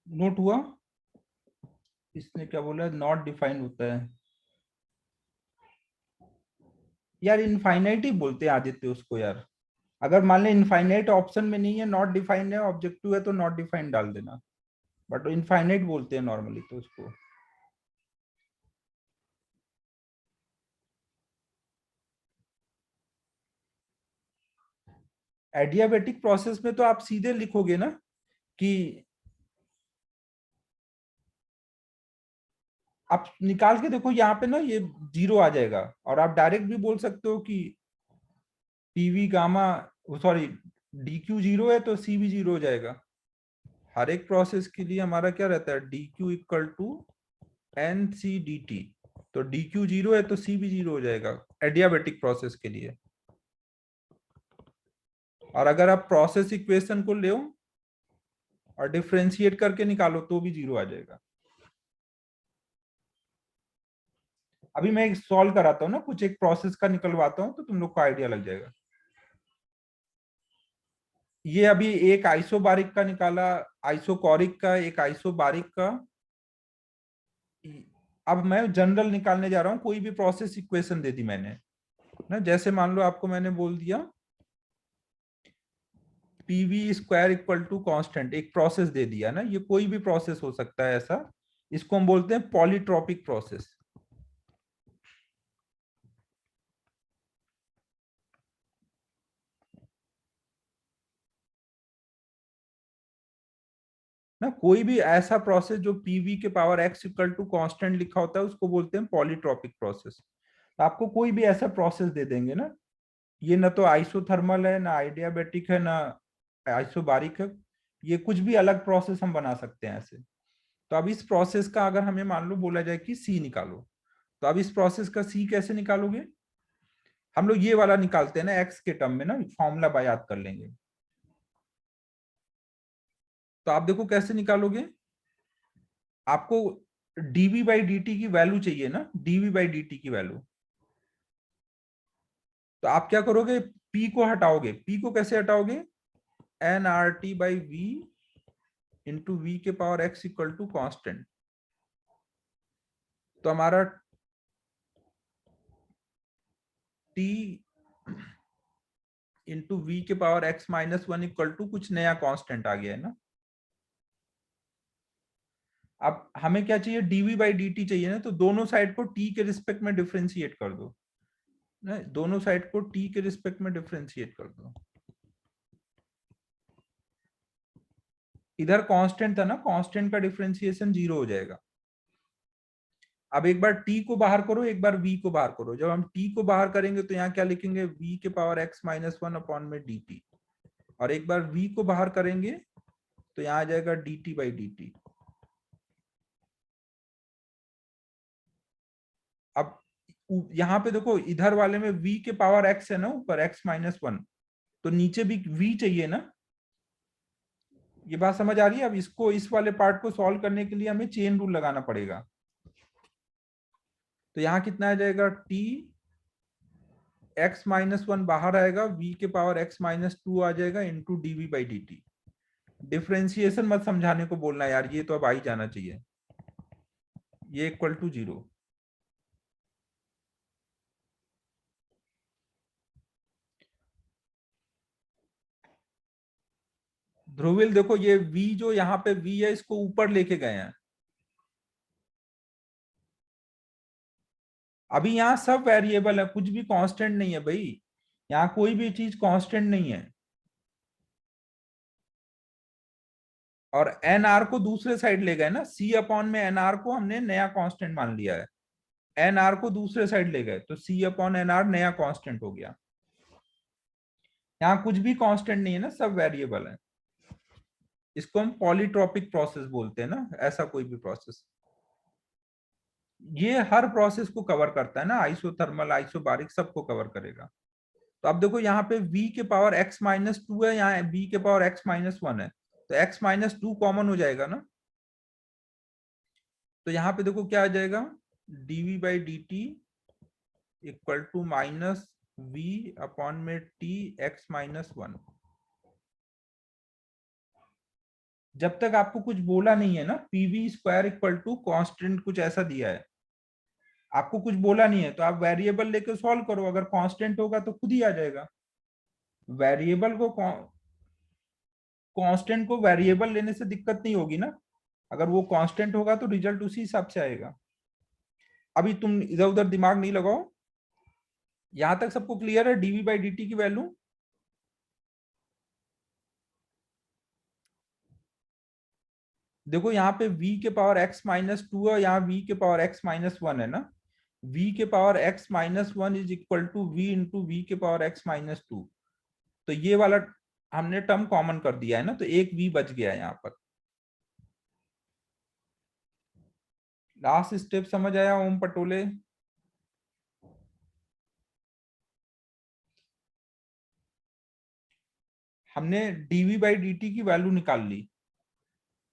नोट हुआ, इसने क्या बोला, नॉट डिफाइंड होता है यार, इनफाइनाइट ही बोलते हैं आदित्य उसको यार। अगर मान लें इनफाइनाइट ऑप्शन में नहीं है, नॉट डिफाइंड है, ऑब्जेक्टिव है, तो नॉट डिफाइंड डाल देना, बट इनफाइनाइट बोलते हैं नॉर्मली तो उसको। एडियाबेटिक प्रोसेस में तो आप सीधे लिखोगे ना कि आप निकाल के देखो, यहाँ पे ना ये 0 आ जाएगा, और आप डायरेक्ट भी बोल सकते हो कि PV gamma, sorry D Q 0 है तो सी भी 0 हो जाएगा। हर एक प्रोसेस के लिए हमारा क्या रहता है, D Q equal to N C D T, तो डी क्यू 0 है तो सी भी 0 हो जाएगा एडियाबेटिक प्रोसेस के लिए। और अगर आप प्रोसेस इक्वेशन को ले और डिफरेंशिएट करके निकालो तो भी 0 आ जाएगा। अभी मैं एक सॉल्व कराता हूँ ना, कुछ एक प्रोसेस का निकलवाता हूँ तो तुम लोग को आइडिया लग जाएगा। ये अभी एक आइसोबारिक का निकाला, आइसोकोरिक का, एक आइसोबारिक का। अब मैं जनरल निकालने जा रहा हूं, कोई भी प्रोसेस इक्वेशन दे दी मैंने ना, जैसे मान लो आपको मैंने बोल दिया PV square equal to constant, एक प्रोसेस दे दिया ना, ये कोई भी प्रोसेस हो सकता है ऐसा, इसको हम बोलते हैं पॉलीट्रॉपिक प्रोसेस। ना कोई भी ऐसा प्रोसेस जो पीवी के power X equal to constant लिखा होता है उसको बोलते हैं पॉलीट्रॉपिक प्रोसेस। तो आपको कोई भी ऐसा प्रोसेस दे देंगे ना, ये ना तो आइसोथर्मल है, ना आइडियाबेटिक है, ना आइसोबारिक है, ये कुछ भी अलग प्रोसेस हम बना सकते हैं ऐसे। तो अब इस प्रोसेस का अगर हमें मान लो बोला जाए कि सी निकालो, तो अब इस प्रोसेस का सी कैसे निकालोगे, हम लोग ये वाला निकालते हैं ना एक्स के टर्म में ना, फॉर्मूला बाय याद कर लेंगे। तो आप देखो कैसे निकालोगे, आपको डीवी बाई डी टी की वैल्यू चाहिए ना, डीवी बाई डी टी की वैल्यू। तो आप क्या करोगे, पी को हटाओगे, पी को कैसे हटाओगे, N R T by V into V के power X equal to constant. तो हमारा टी इंटू वी के power X minus 1 equal to कुछ नया कांस्टेंट आ गया है ना। अब हमें क्या चाहिए, डीवी बाई डी टी चाहिए ना, तो दोनों साइड को टी के रिस्पेक्ट में डिफरेंशिएट कर दो ना, दोनों साइड को टी के रिस्पेक्ट में डिफरेंशिएट कर दो। इधर कांस्टेंट था ना, कांस्टेंट का डिफरेंशिएशन 0 हो जाएगा। अब एक बार t को बाहर करो, एक बार v को बाहर करो। जब हम t को बाहर करेंगे तो यहाँ क्या लिखेंगे, v के पावर x माइनस 1 अपॉन में dt, और एक बार v को बाहर करेंगे तो यहाँ आ जाएगा dt बाई dt। अब यहाँ पे देखो, इधर वाले में v के पावर x है ना ऊपर, x माइनस 1, तो नीचे भी v चाहिए ना। ये बात समझ आ रही है। अब इसको, इस वाले पार्ट को सॉल्व करने के लिए हमें चेन रूल लगाना पड़ेगा। तो यहाँ कितना आ जाएगा, t x माइनस 1 बाहर आएगा, v के पावर x माइनस 2 आ जाएगा into DV by D T. Differentiation मत समझाने को बोलना यार, ये तो अब आ ही जाना चाहिए, ये इक्वल टू 0। ध्रुविल देखो, ये v जो यहाँ पे v है, इसको ऊपर लेके गए हैं। अभी यहाँ सब वेरिएबल है, कुछ भी कांस्टेंट नहीं है भाई, यहाँ कोई भी चीज कांस्टेंट नहीं है। और एन आर को दूसरे साइड ले गए ना, सी अपॉन में एन आर को हमने नया कांस्टेंट मान लिया है, एन आर को दूसरे साइड ले गए तो सी अपॉन एन आर नया कांस्टेंट हो गया। यहाँ कुछ भी कांस्टेंट नहीं है ना, सब वेरिएबल है। इसको हम पॉलीट्रॉपिक प्रोसेस बोलते हैं ना, ऐसा कोई भी प्रोसेस। ये हर प्रोसेस को कवर करता है ना, आइसोथर्मल, आइसोबारिक, सबको कवर करेगा। तो अब देखो यहाँ पे v के पावर x माइनस 2 है, यहाँ v के पावर x माइनस 1 है, तो x माइनस 2 कॉमन हो जाएगा ना। तो यहाँ पे देखो क्या आ जाएगा, dv by D T equal to minus v upon में t x माइनस 1। जब तक आपको कुछ बोला नहीं है ना, PV square equal to constant कुछ ऐसा दिया है, आपको कुछ बोला नहीं है, तो आप वेरिएबल लेकर सॉल्व करो, अगर कांस्टेंट होगा तो खुद ही आ जाएगा। वेरिएबल को कांस्टेंट को वेरिएबल लेने से दिक्कत नहीं होगी ना, अगर वो कांस्टेंट होगा तो रिजल्ट उसी हिसाब से आएगा। अभी तुम इधर उधर दिमाग नहीं लगाओ, यहां तक सबको क्लियर है डीवी बाई डी की वैल्यू? देखो यहाँ पे v के पावर x माइनस टू है, यहाँ v के पावर x माइनस वन है ना। v के power x minus one is equal to v into V के पावर x माइनस टू। तो ये वाला हमने टर्म कॉमन कर दिया है ना, तो एक v बच गया है यहाँ पर। लास्ट स्टेप समझ आया ओम पटोले? हमने dv बाई dt की वैल्यू निकाल ली।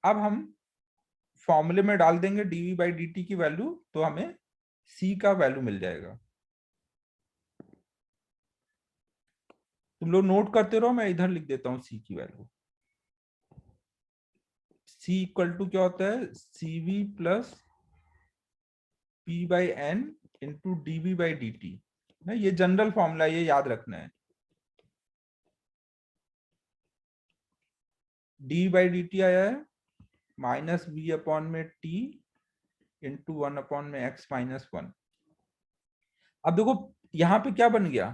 अब हम फॉर्मूले में डाल देंगे dv बाई dt की वैल्यू, तो हमें c का वैल्यू मिल जाएगा। तुम लोग नोट करते रहो, मैं इधर लिख देता हूँ c की वैल्यू। c इक्वल टू क्या होता है, cv plus p by N into dv by dt ना, ये जनरल फॉर्मूला, ये याद रखना है। d बाई dt आया है माइनस v अपॉन में t इंटू वन अपॉन में x माइनस वन। अब देखो यहाँ पे क्या बन गया,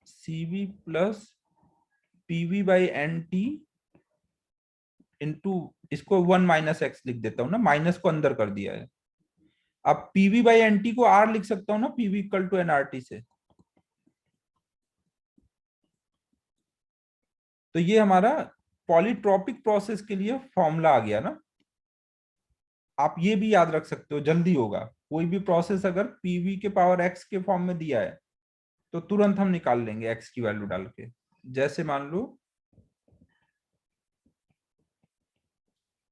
cv plus pv by N T into, इसको वन माइनस एक्स लिख देता हूँ ना, माइनस को अंदर कर दिया है। अब pv बाई एन टी को r लिख सकता हूँ ना, pv इक्वल टू nrt से। तो ये हमारा पॉलीट्रॉपिक प्रोसेस के लिए फॉर्मूला आ गया ना। आप ये भी याद रख सकते हो, जल्दी होगा। कोई भी प्रोसेस अगर pv के पावर x के फॉर्म में दिया है तो तुरंत हम निकाल लेंगे x की वैल्यू डाल के। जैसे मान लो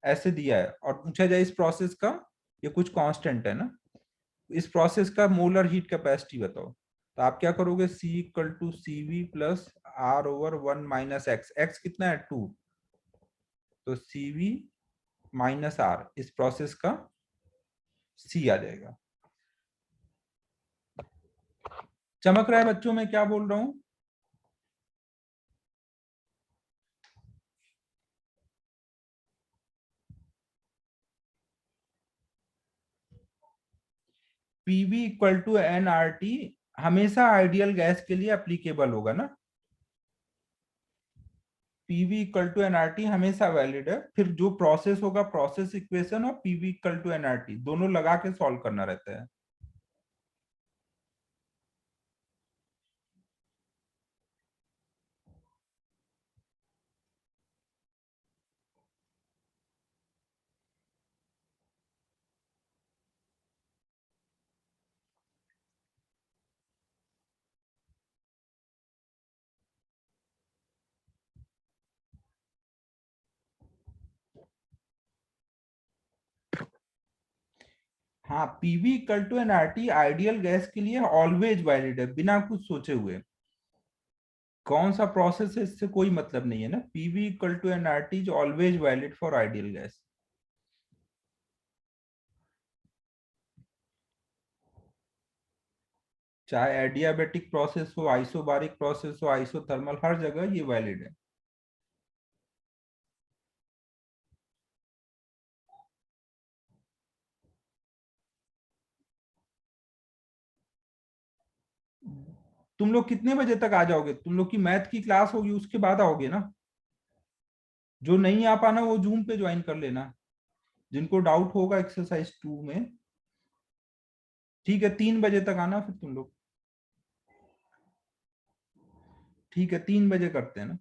ऐसे दिया है और पूछा जाए इस प्रोसेस का, ये कुछ कांस्टेंट है ना, इस प्रोसेस का मोलर हीट कैपेसिटी बताओ। तो आप क्या करोगे, C equal to C V plus R over one minus X. X कितना है, 2, तो सी वी माइनस आर इस प्रोसेस का C आ जाएगा। चमक रहा है बच्चों, मैं क्या बोल रहा हूं? PV equal to N R T हमेशा आइडियल गैस के लिए एप्लीकेबल होगा ना। पीवी इक्वल टू एनआरटी हमेशा वैलिड है। फिर जो प्रोसेस होगा, प्रोसेस इक्वेशन और पीवी इक्वल टू एनआरटी दोनों लगा के सॉल्व करना रहता है। हाँ, PV equal to NRT ideal gas के लिए ऑलवेज वैलिड है, बिना कुछ सोचे हुए। कौन सा प्रोसेस है इससे कोई मतलब नहीं है ना। PV equal to NRT is always valid for ideal gas. चाहे एडियाबेटिक प्रोसेस हो, आइसोबारिक प्रोसेस हो, आइसोथर्मल, हर जगह ये वैलिड है। तुम लोग कितने बजे तक आ जाओगे? तुम लोग की मैथ की क्लास होगी उसके बाद आओगे ना। जो नहीं आ पाना वो जूम पे ज्वाइन कर लेना, जिनको डाउट होगा एक्सरसाइज 2 में। ठीक है, 3 बजे तक आना फिर तुम लोग। ठीक है, 3 बजे करते हैं ना।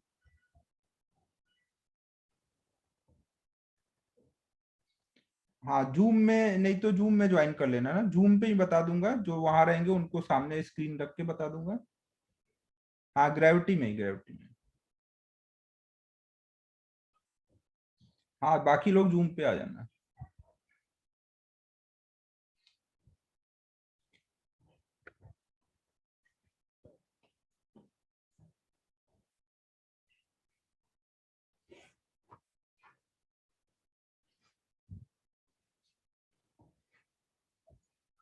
हाँ, जूम में, नहीं तो जूम में ज्वाइन कर लेना ना, जूम पे ही बता दूंगा, जो वहां रहेंगे उनको सामने स्क्रीन रख के बता दूंगा। हाँ, ग्रेविटी में ही, ग्रेविटी में। हाँ, बाकी लोग जूम पे आ जाना।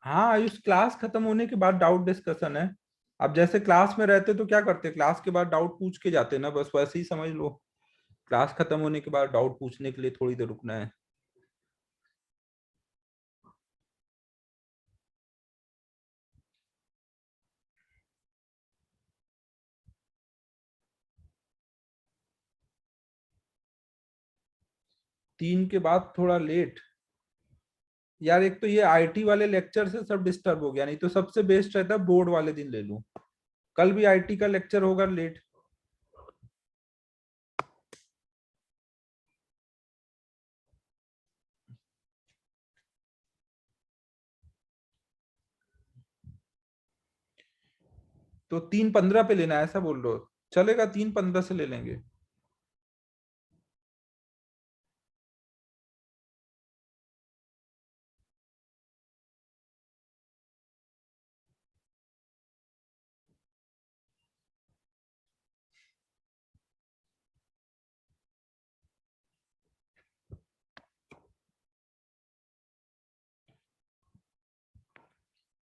हाँ आयुष, क्लास खत्म होने के बाद डाउट डिस्कशन है। अब जैसे क्लास में रहते तो क्या करते, क्लास के बाद डाउट पूछ के जाते ना, बस वैसे ही समझ लो, क्लास खत्म होने के बाद डाउट पूछने के लिए थोड़ी देर रुकना है। तीन के बाद थोड़ा लेट, यार एक तो ये आईटी वाले लेक्चर से सब डिस्टर्ब हो गया, नहीं तो सबसे बेस्ट रहता बोर्ड वाले दिन ले लूं। कल भी आईटी का लेक्चर होगा लेट। तो 3:15 पे लेना है ऐसा बोल रहे हो? चलेगा, 3:15 से ले लेंगे।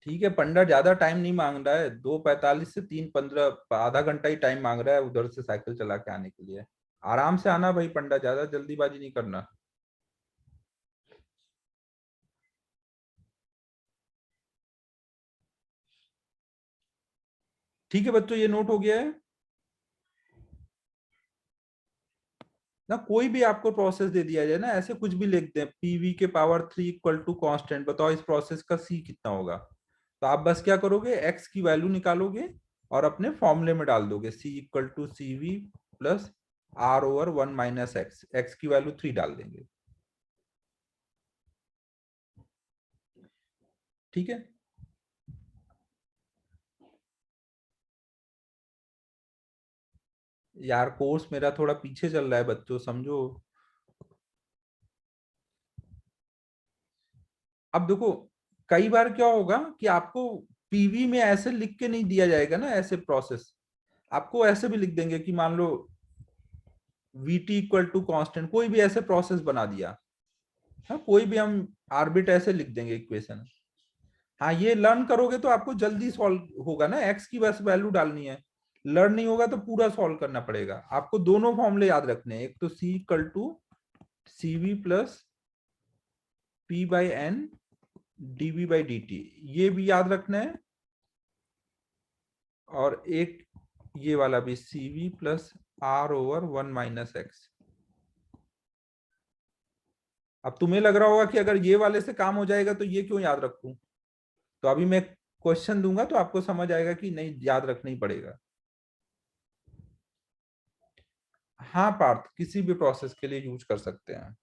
ठीक है, पंडा ज्यादा टाइम नहीं मांग रहा है, 2:45 से 3:15, आधा घंटा ही टाइम मांग रहा है उधर से साइकिल चला के आने के लिए। आराम से आना भाई पंडा, ज्यादा जल्दीबाजी नहीं करना। ठीक है बच्चों, ये नोट हो गया है ना? कोई भी आपको प्रोसेस दे दिया जाए ना, ऐसे कुछ भी लिख दें, पीवी के पावर 3 इक्वल टू कांस्टेंट, बताओ इस प्रोसेस का सी कितना होगा? तो आप बस क्या करोगे, एक्स की वैल्यू निकालोगे और अपने फॉर्मूले में डाल दोगे, C equal to C V plus R over 1 minus X, X की वैल्यू 3 डाल देंगे। ठीक है, यार कोर्स मेरा थोड़ा पीछे चल रहा है बच्चों, समझो। अब देखो, कई बार क्या होगा कि आपको पीवी में ऐसे लिख के नहीं दिया जाएगा ना, ऐसे प्रोसेस आपको ऐसे भी लिख देंगे कि मान लो vt इक्वल टू कॉन्स्टेंट, कोई भी ऐसे प्रोसेस बना दिया। हाँ, कोई भी हम आर्बिट ऐसे लिख देंगे इक्वेशन। हाँ, ये लर्न करोगे तो आपको जल्दी सॉल्व होगा ना, एक्स की बस वैल्यू डालनी है। लर्न नहीं होगा तो पूरा सॉल्व करना पड़ेगा आपको। दोनों फॉर्मूले याद रखने हैं, एक तो C equal to C V plus P by N DV by D T, ये भी याद रखना है। और एक ये वाला भी, C V plus R over 1 minus X. अब तुम्हें लग रहा होगा कि अगर ये वाले से काम हो जाएगा तो ये क्यों याद रखूं, तो अभी मैं क्वेश्चन दूंगा तो आपको समझ आएगा कि नहीं, याद रखना ही पड़ेगा। हाँ पार्थ, किसी भी प्रोसेस के लिए यूज कर सकते हैं।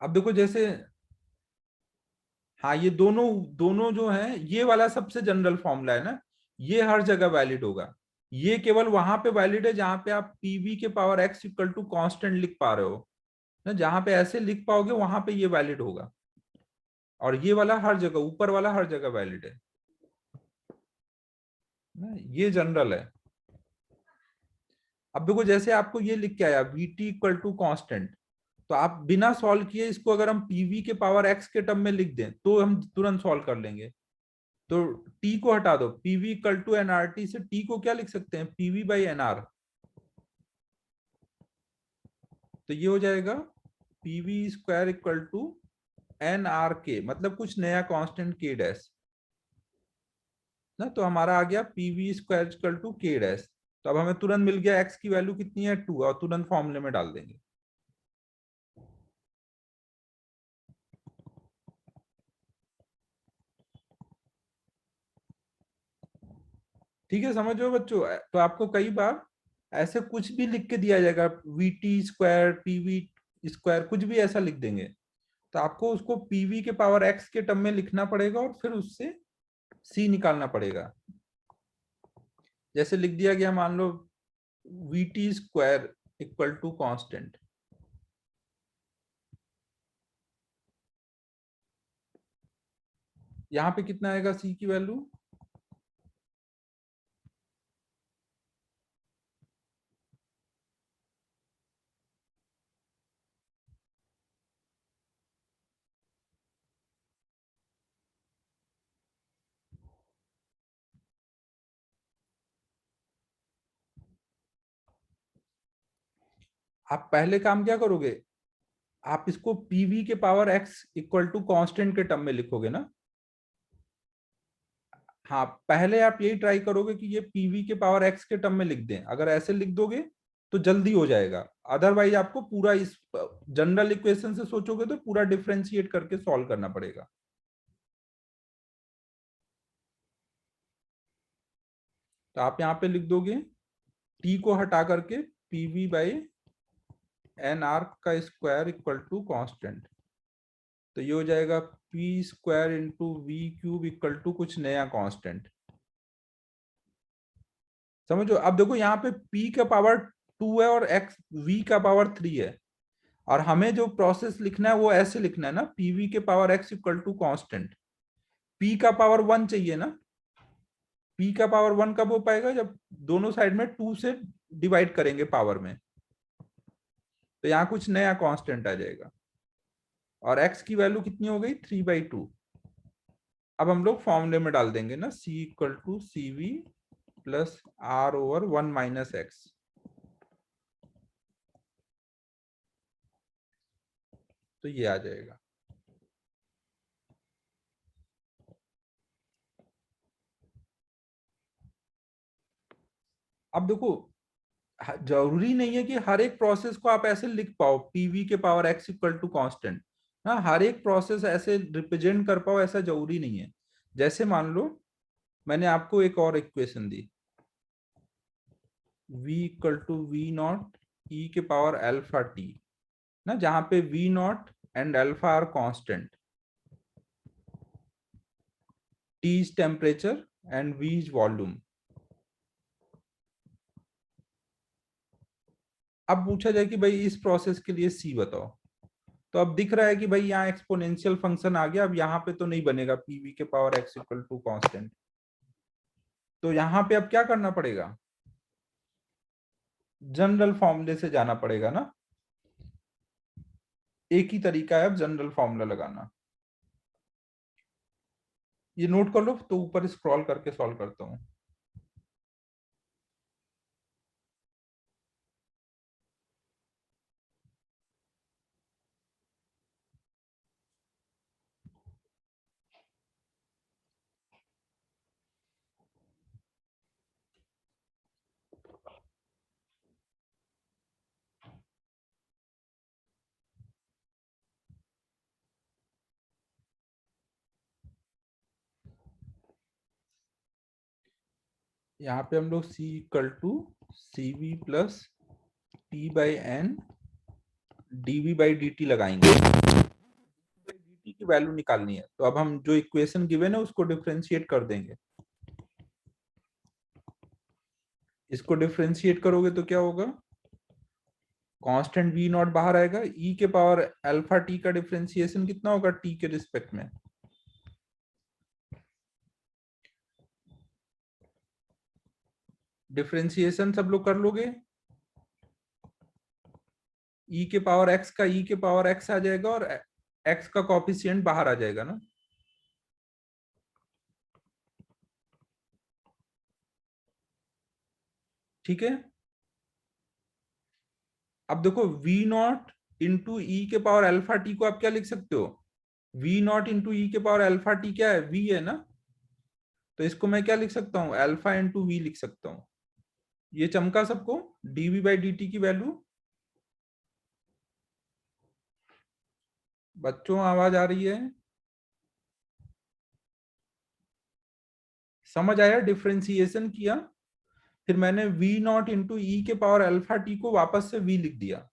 अब देखो जैसे, हाँ ये दोनों दोनों जो है, ये वाला सबसे जनरल फॉर्मूला है ना, ये हर जगह वैलिड होगा। ये केवल वहां पे वैलिड है जहां पे आप पीवी के power X equal to constant लिख पा रहे हो ना, जहां पे ऐसे लिख पाओगे वहां पे ये वैलिड होगा। और ये वाला हर जगह, ऊपर वाला हर जगह वैलिड है ना, ये जनरल है। अब देखो जैसे आपको ये लिख के आया V T equal to constant, तो आप बिना सॉल्व किए इसको अगर हम पीवी के पावर एक्स के टर्म में लिख दें तो हम तुरंत सॉल्व कर लेंगे। तो टी को हटा दो, पीवी इक्वल टू एनआरटी से टी को क्या लिख सकते हैं, पीवी बाई एनआर। तो ये हो जाएगा PV square equal to N R के, मतलब कुछ नया कांस्टेंट के डैश ना, तो हमारा आ गया पीवी स्क्वायर इक्वल टू के डैश। तो अब हमें तुरंत मिल गया एक्स की वैल्यू कितनी है, 2, और तुरंत फॉर्मूले में डाल देंगे। ठीक है, समझो बच्चों। तो आपको कई बार ऐसे कुछ भी लिख के दिया जाएगा, we T square PV square, कुछ भी ऐसा लिख देंगे, तो आपको उसको पीवी के पावर एक्स के टर्म में लिखना पड़ेगा और फिर उससे सी निकालना पड़ेगा। जैसे लिख दिया गया, मान लो V T square equal to constant, यहाँ पे कितना आएगा सी की वैल्यू, आप पहले काम क्या करोगे, आप इसको पीवी के power X equal to constant के टर्म में लिखोगे ना। हाँ, पहले आप यही ट्राई करोगे कि ये पीवी के पावर एक्स के टर्म में लिख दें। अगर ऐसे लिख दोगे तो जल्दी हो जाएगा, अदरवाइज आपको पूरा इस जनरल इक्वेशन से सोचोगे तो पूरा डिफरेंशिएट करके सॉल्व करना पड़ेगा। तो आप यहाँ पे लिख दोगे टी को हटा करके पीवी बाई एन आर का स्क्वायर इक्वल टू कांस्टेंट। तो ये हो जाएगा P square into V cube equal to कुछ नया कांस्टेंट। समझो, अब देखो यहाँ पे p का पावर 2 है और x v का पावर 3 है, और हमें जो प्रोसेस लिखना है वो ऐसे लिखना है ना, pv के power x equal to constant. p का पावर 1 चाहिए ना, p का पावर 1 कब हो पाएगा, जब दोनों साइड में 2 से डिवाइड करेंगे पावर में। तो यहाँ कुछ नया कांस्टेंट आ जाएगा, और x की वैल्यू कितनी हो गई, 3/2। अब हम लोग फॉर्मूले में डाल देंगे ना, c equal to C V plus R over 1 minus X. तो ये आ जाएगा। अब देखो, जरूरी नहीं है कि हर एक प्रोसेस को आप ऐसे लिख पाओ पीवी के power X equal to constant. हाँ, हर एक प्रोसेस ऐसे रिप्रेजेंट कर पाओ ऐसा जरूरी नहीं है। जैसे मान लो मैंने आपको एक और इक्वेशन दी, v equal to V not E के पावर अल्फा टी ना, जहां पे v not and alpha are constant, t is temperature and v is volume. अब पूछा जाए कि भाई इस प्रोसेस के लिए c बताओ, तो अब दिख रहा है कि भाई यहाँ एक्सपोनेंशियल फंक्शन आ गया। अब यहाँ पे तो नहीं बनेगा पीवी के power X equal to constant. तो यहाँ पे अब क्या करना पड़ेगा, जनरल फॉर्मूले से जाना पड़ेगा ना। एक ही तरीका है अब जनरल फॉर्मूला लगाना। ये नोट कर लो, तो ऊपर स्क्रॉल करके सॉल्व करता हूँ। यहाँ पे हम लोग c equal to C V plus T by N DV by D T लगाएंगे। dt की वैल्यू निकालनी है, तो अब हम जो इक्वेशन गिवन है उसको डिफरेंशिएट कर देंगे। इसको डिफरेंशिएट करोगे तो क्या होगा, कांस्टेंट v नॉट बाहर आएगा, e के पावर अल्फा t का डिफरेंशिएशन कितना होगा t के रिस्पेक्ट में। डिफरेंशिएशन सब लोग कर लोगे, e के पावर x का e के पावर x आ जाएगा और x का कॉफिशिएंट बाहर आ जाएगा ना। ठीक है, अब देखो v नॉट इंटू ई के पावर अल्फा टी को आप क्या लिख सकते हो, v नॉट इंटू ई के पावर अल्फा टी क्या है, v है ना। तो इसको मैं क्या लिख सकता हूँ, अल्फा इंटू वी लिख सकता हूँ। ये चमका सबको, डीवी बाई डी टी की वैल्यू। बच्चों आवाज आ रही है, समझ आया, डिफरेंशिएशन किया, फिर मैंने v नॉट इंटू ई के पावर अल्फा टी को वापस से v लिख दिया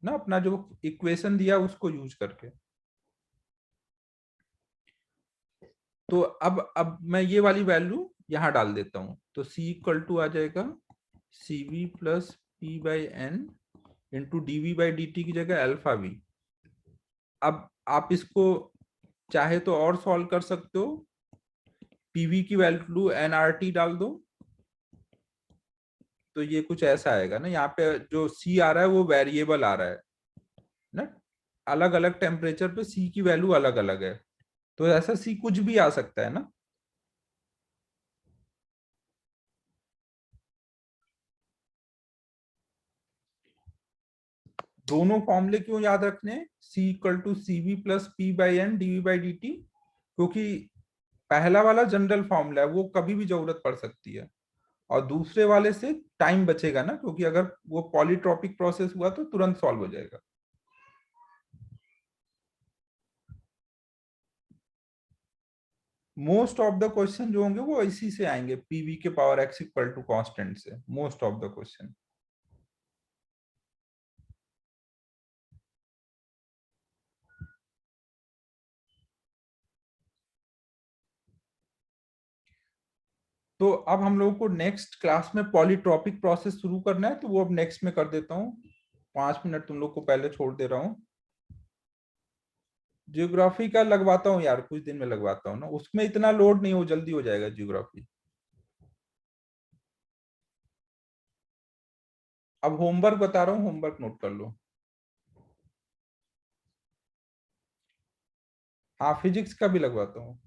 ना, अपना जो इक्वेशन दिया उसको यूज करके। तो अब मैं ये वाली वैल्यू यहां डाल देता हूं, तो c इक्वल टू आ जाएगा C V plus P by N into D V by D T की जगह अल्फा वी। अब आप इसको चाहे तो और सॉल्व कर सकते हो, पीवी की वैल्यू एनआरटी डाल दो, तो ये कुछ ऐसा आएगा ना। यहाँ पे जो सी आ रहा है वो वेरिएबल आ रहा है ना, अलग अलग टेम्परेचर पे सी की वैल्यू अलग अलग है, तो ऐसा सी कुछ भी आ सकता है ना। दोनों फॉर्मूले क्यों याद रखने, C equal to CV plus P/N dV/dt, क्योंकि पहला वाला जनरल फॉर्मूला है, वो कभी भी जरूरत पड़ सकती है, और दूसरे वाले से टाइम बचेगा ना, क्योंकि अगर वो पॉलीट्रॉपिक प्रोसेस हुआ तो तुरंत सॉल्व हो जाएगा। मोस्ट ऑफ द क्वेश्चन जो होंगे वो इसी से आएंगे, PV के power x equal to constant से, मोस्ट ऑफ द क्वेश्चन। तो अब हम लोगों को नेक्स्ट क्लास में पॉलीट्रॉपिक प्रोसेस शुरू करना है, तो वो अब नेक्स्ट में कर देता हूँ। 5 मिनट तुम लोग को पहले छोड़ दे रहा हूँ। जियोग्राफी का लगवाता हूँ यार, कुछ दिन में लगवाता हूँ ना, उसमें इतना लोड नहीं हो, जल्दी हो जाएगा जियोग्राफी। अब होमवर्क बता रहा हूँ, होमवर्क नोट कर लो। हाँ, फिजिक्स का भी लगवाता हूँ।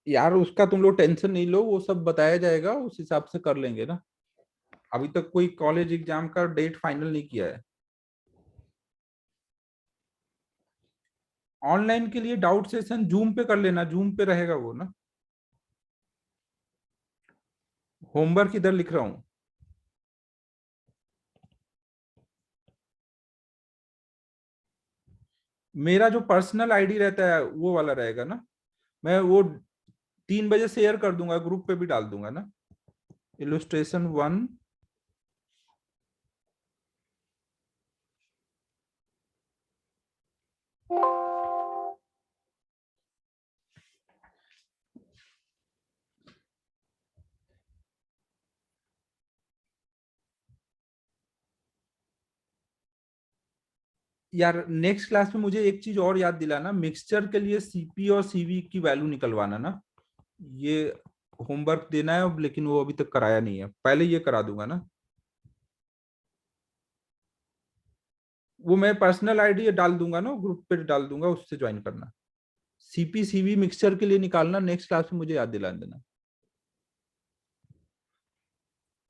यार उसका तुम लोग टेंशन नहीं लो, वो सब बताया जाएगा, उस हिसाब से कर लेंगे ना। अभी तक कोई कॉलेज एग्जाम का डेट फाइनल नहीं किया है। ऑनलाइन के लिए डाउट सेशन जूम पे कर लेना, जूम पे रहेगा वो ना। होमवर्क इधर लिख रहा हूँ। मेरा जो पर्सनल आईडी रहता है वो वाला रहेगा ना, मैं वो 3 बजे शेयर कर दूंगा, ग्रुप पे भी डाल दूंगा ना। illustration 1। यार नेक्स्ट क्लास में मुझे एक चीज और याद दिलाना, मिक्सचर के लिए CP और CV की वैल्यू निकलवाना ना। ये होमवर्क देना है अब, लेकिन वो अभी तक कराया नहीं है, पहले ये करा दूंगा ना। वो मैं पर्सनल आईडी डाल दूंगा ना, ग्रुप पे डाल दूंगा, उससे ज्वाइन करना। CP CV मिक्सचर के लिए निकालना, नेक्स्ट क्लास में मुझे याद दिला देना।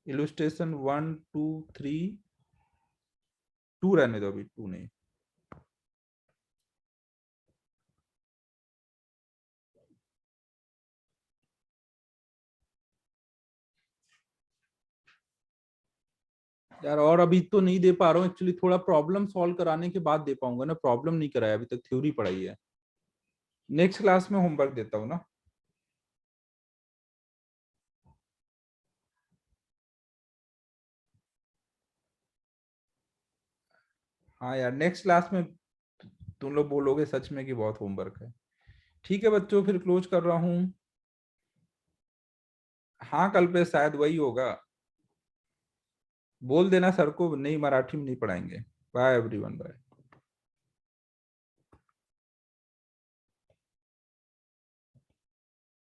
illustration 1 2 3, 2 रहने दो अभी, 2 नहीं। यार और अभी तो नहीं दे पा रहा हूँ एक्चुअली, थोड़ा प्रॉब्लम सॉल्व कराने के बाद दे पाऊंगा ना, प्रॉब्लम नहीं कराया अभी तक, थ्योरी पढ़ाई है। नेक्स्ट क्लास में होमवर्क देता हूँ ना। हाँ यार, नेक्स्ट क्लास में तुम लोग बोलोगे सच में कि बहुत होमवर्क है। ठीक है बच्चों, फिर क्लोज कर रहा हूँ। हाँ, कल पे शायद वही होगा। बोल देना सर को, नहीं मराठी में नहीं पढ़ाएंगे। Bye everyone, bye.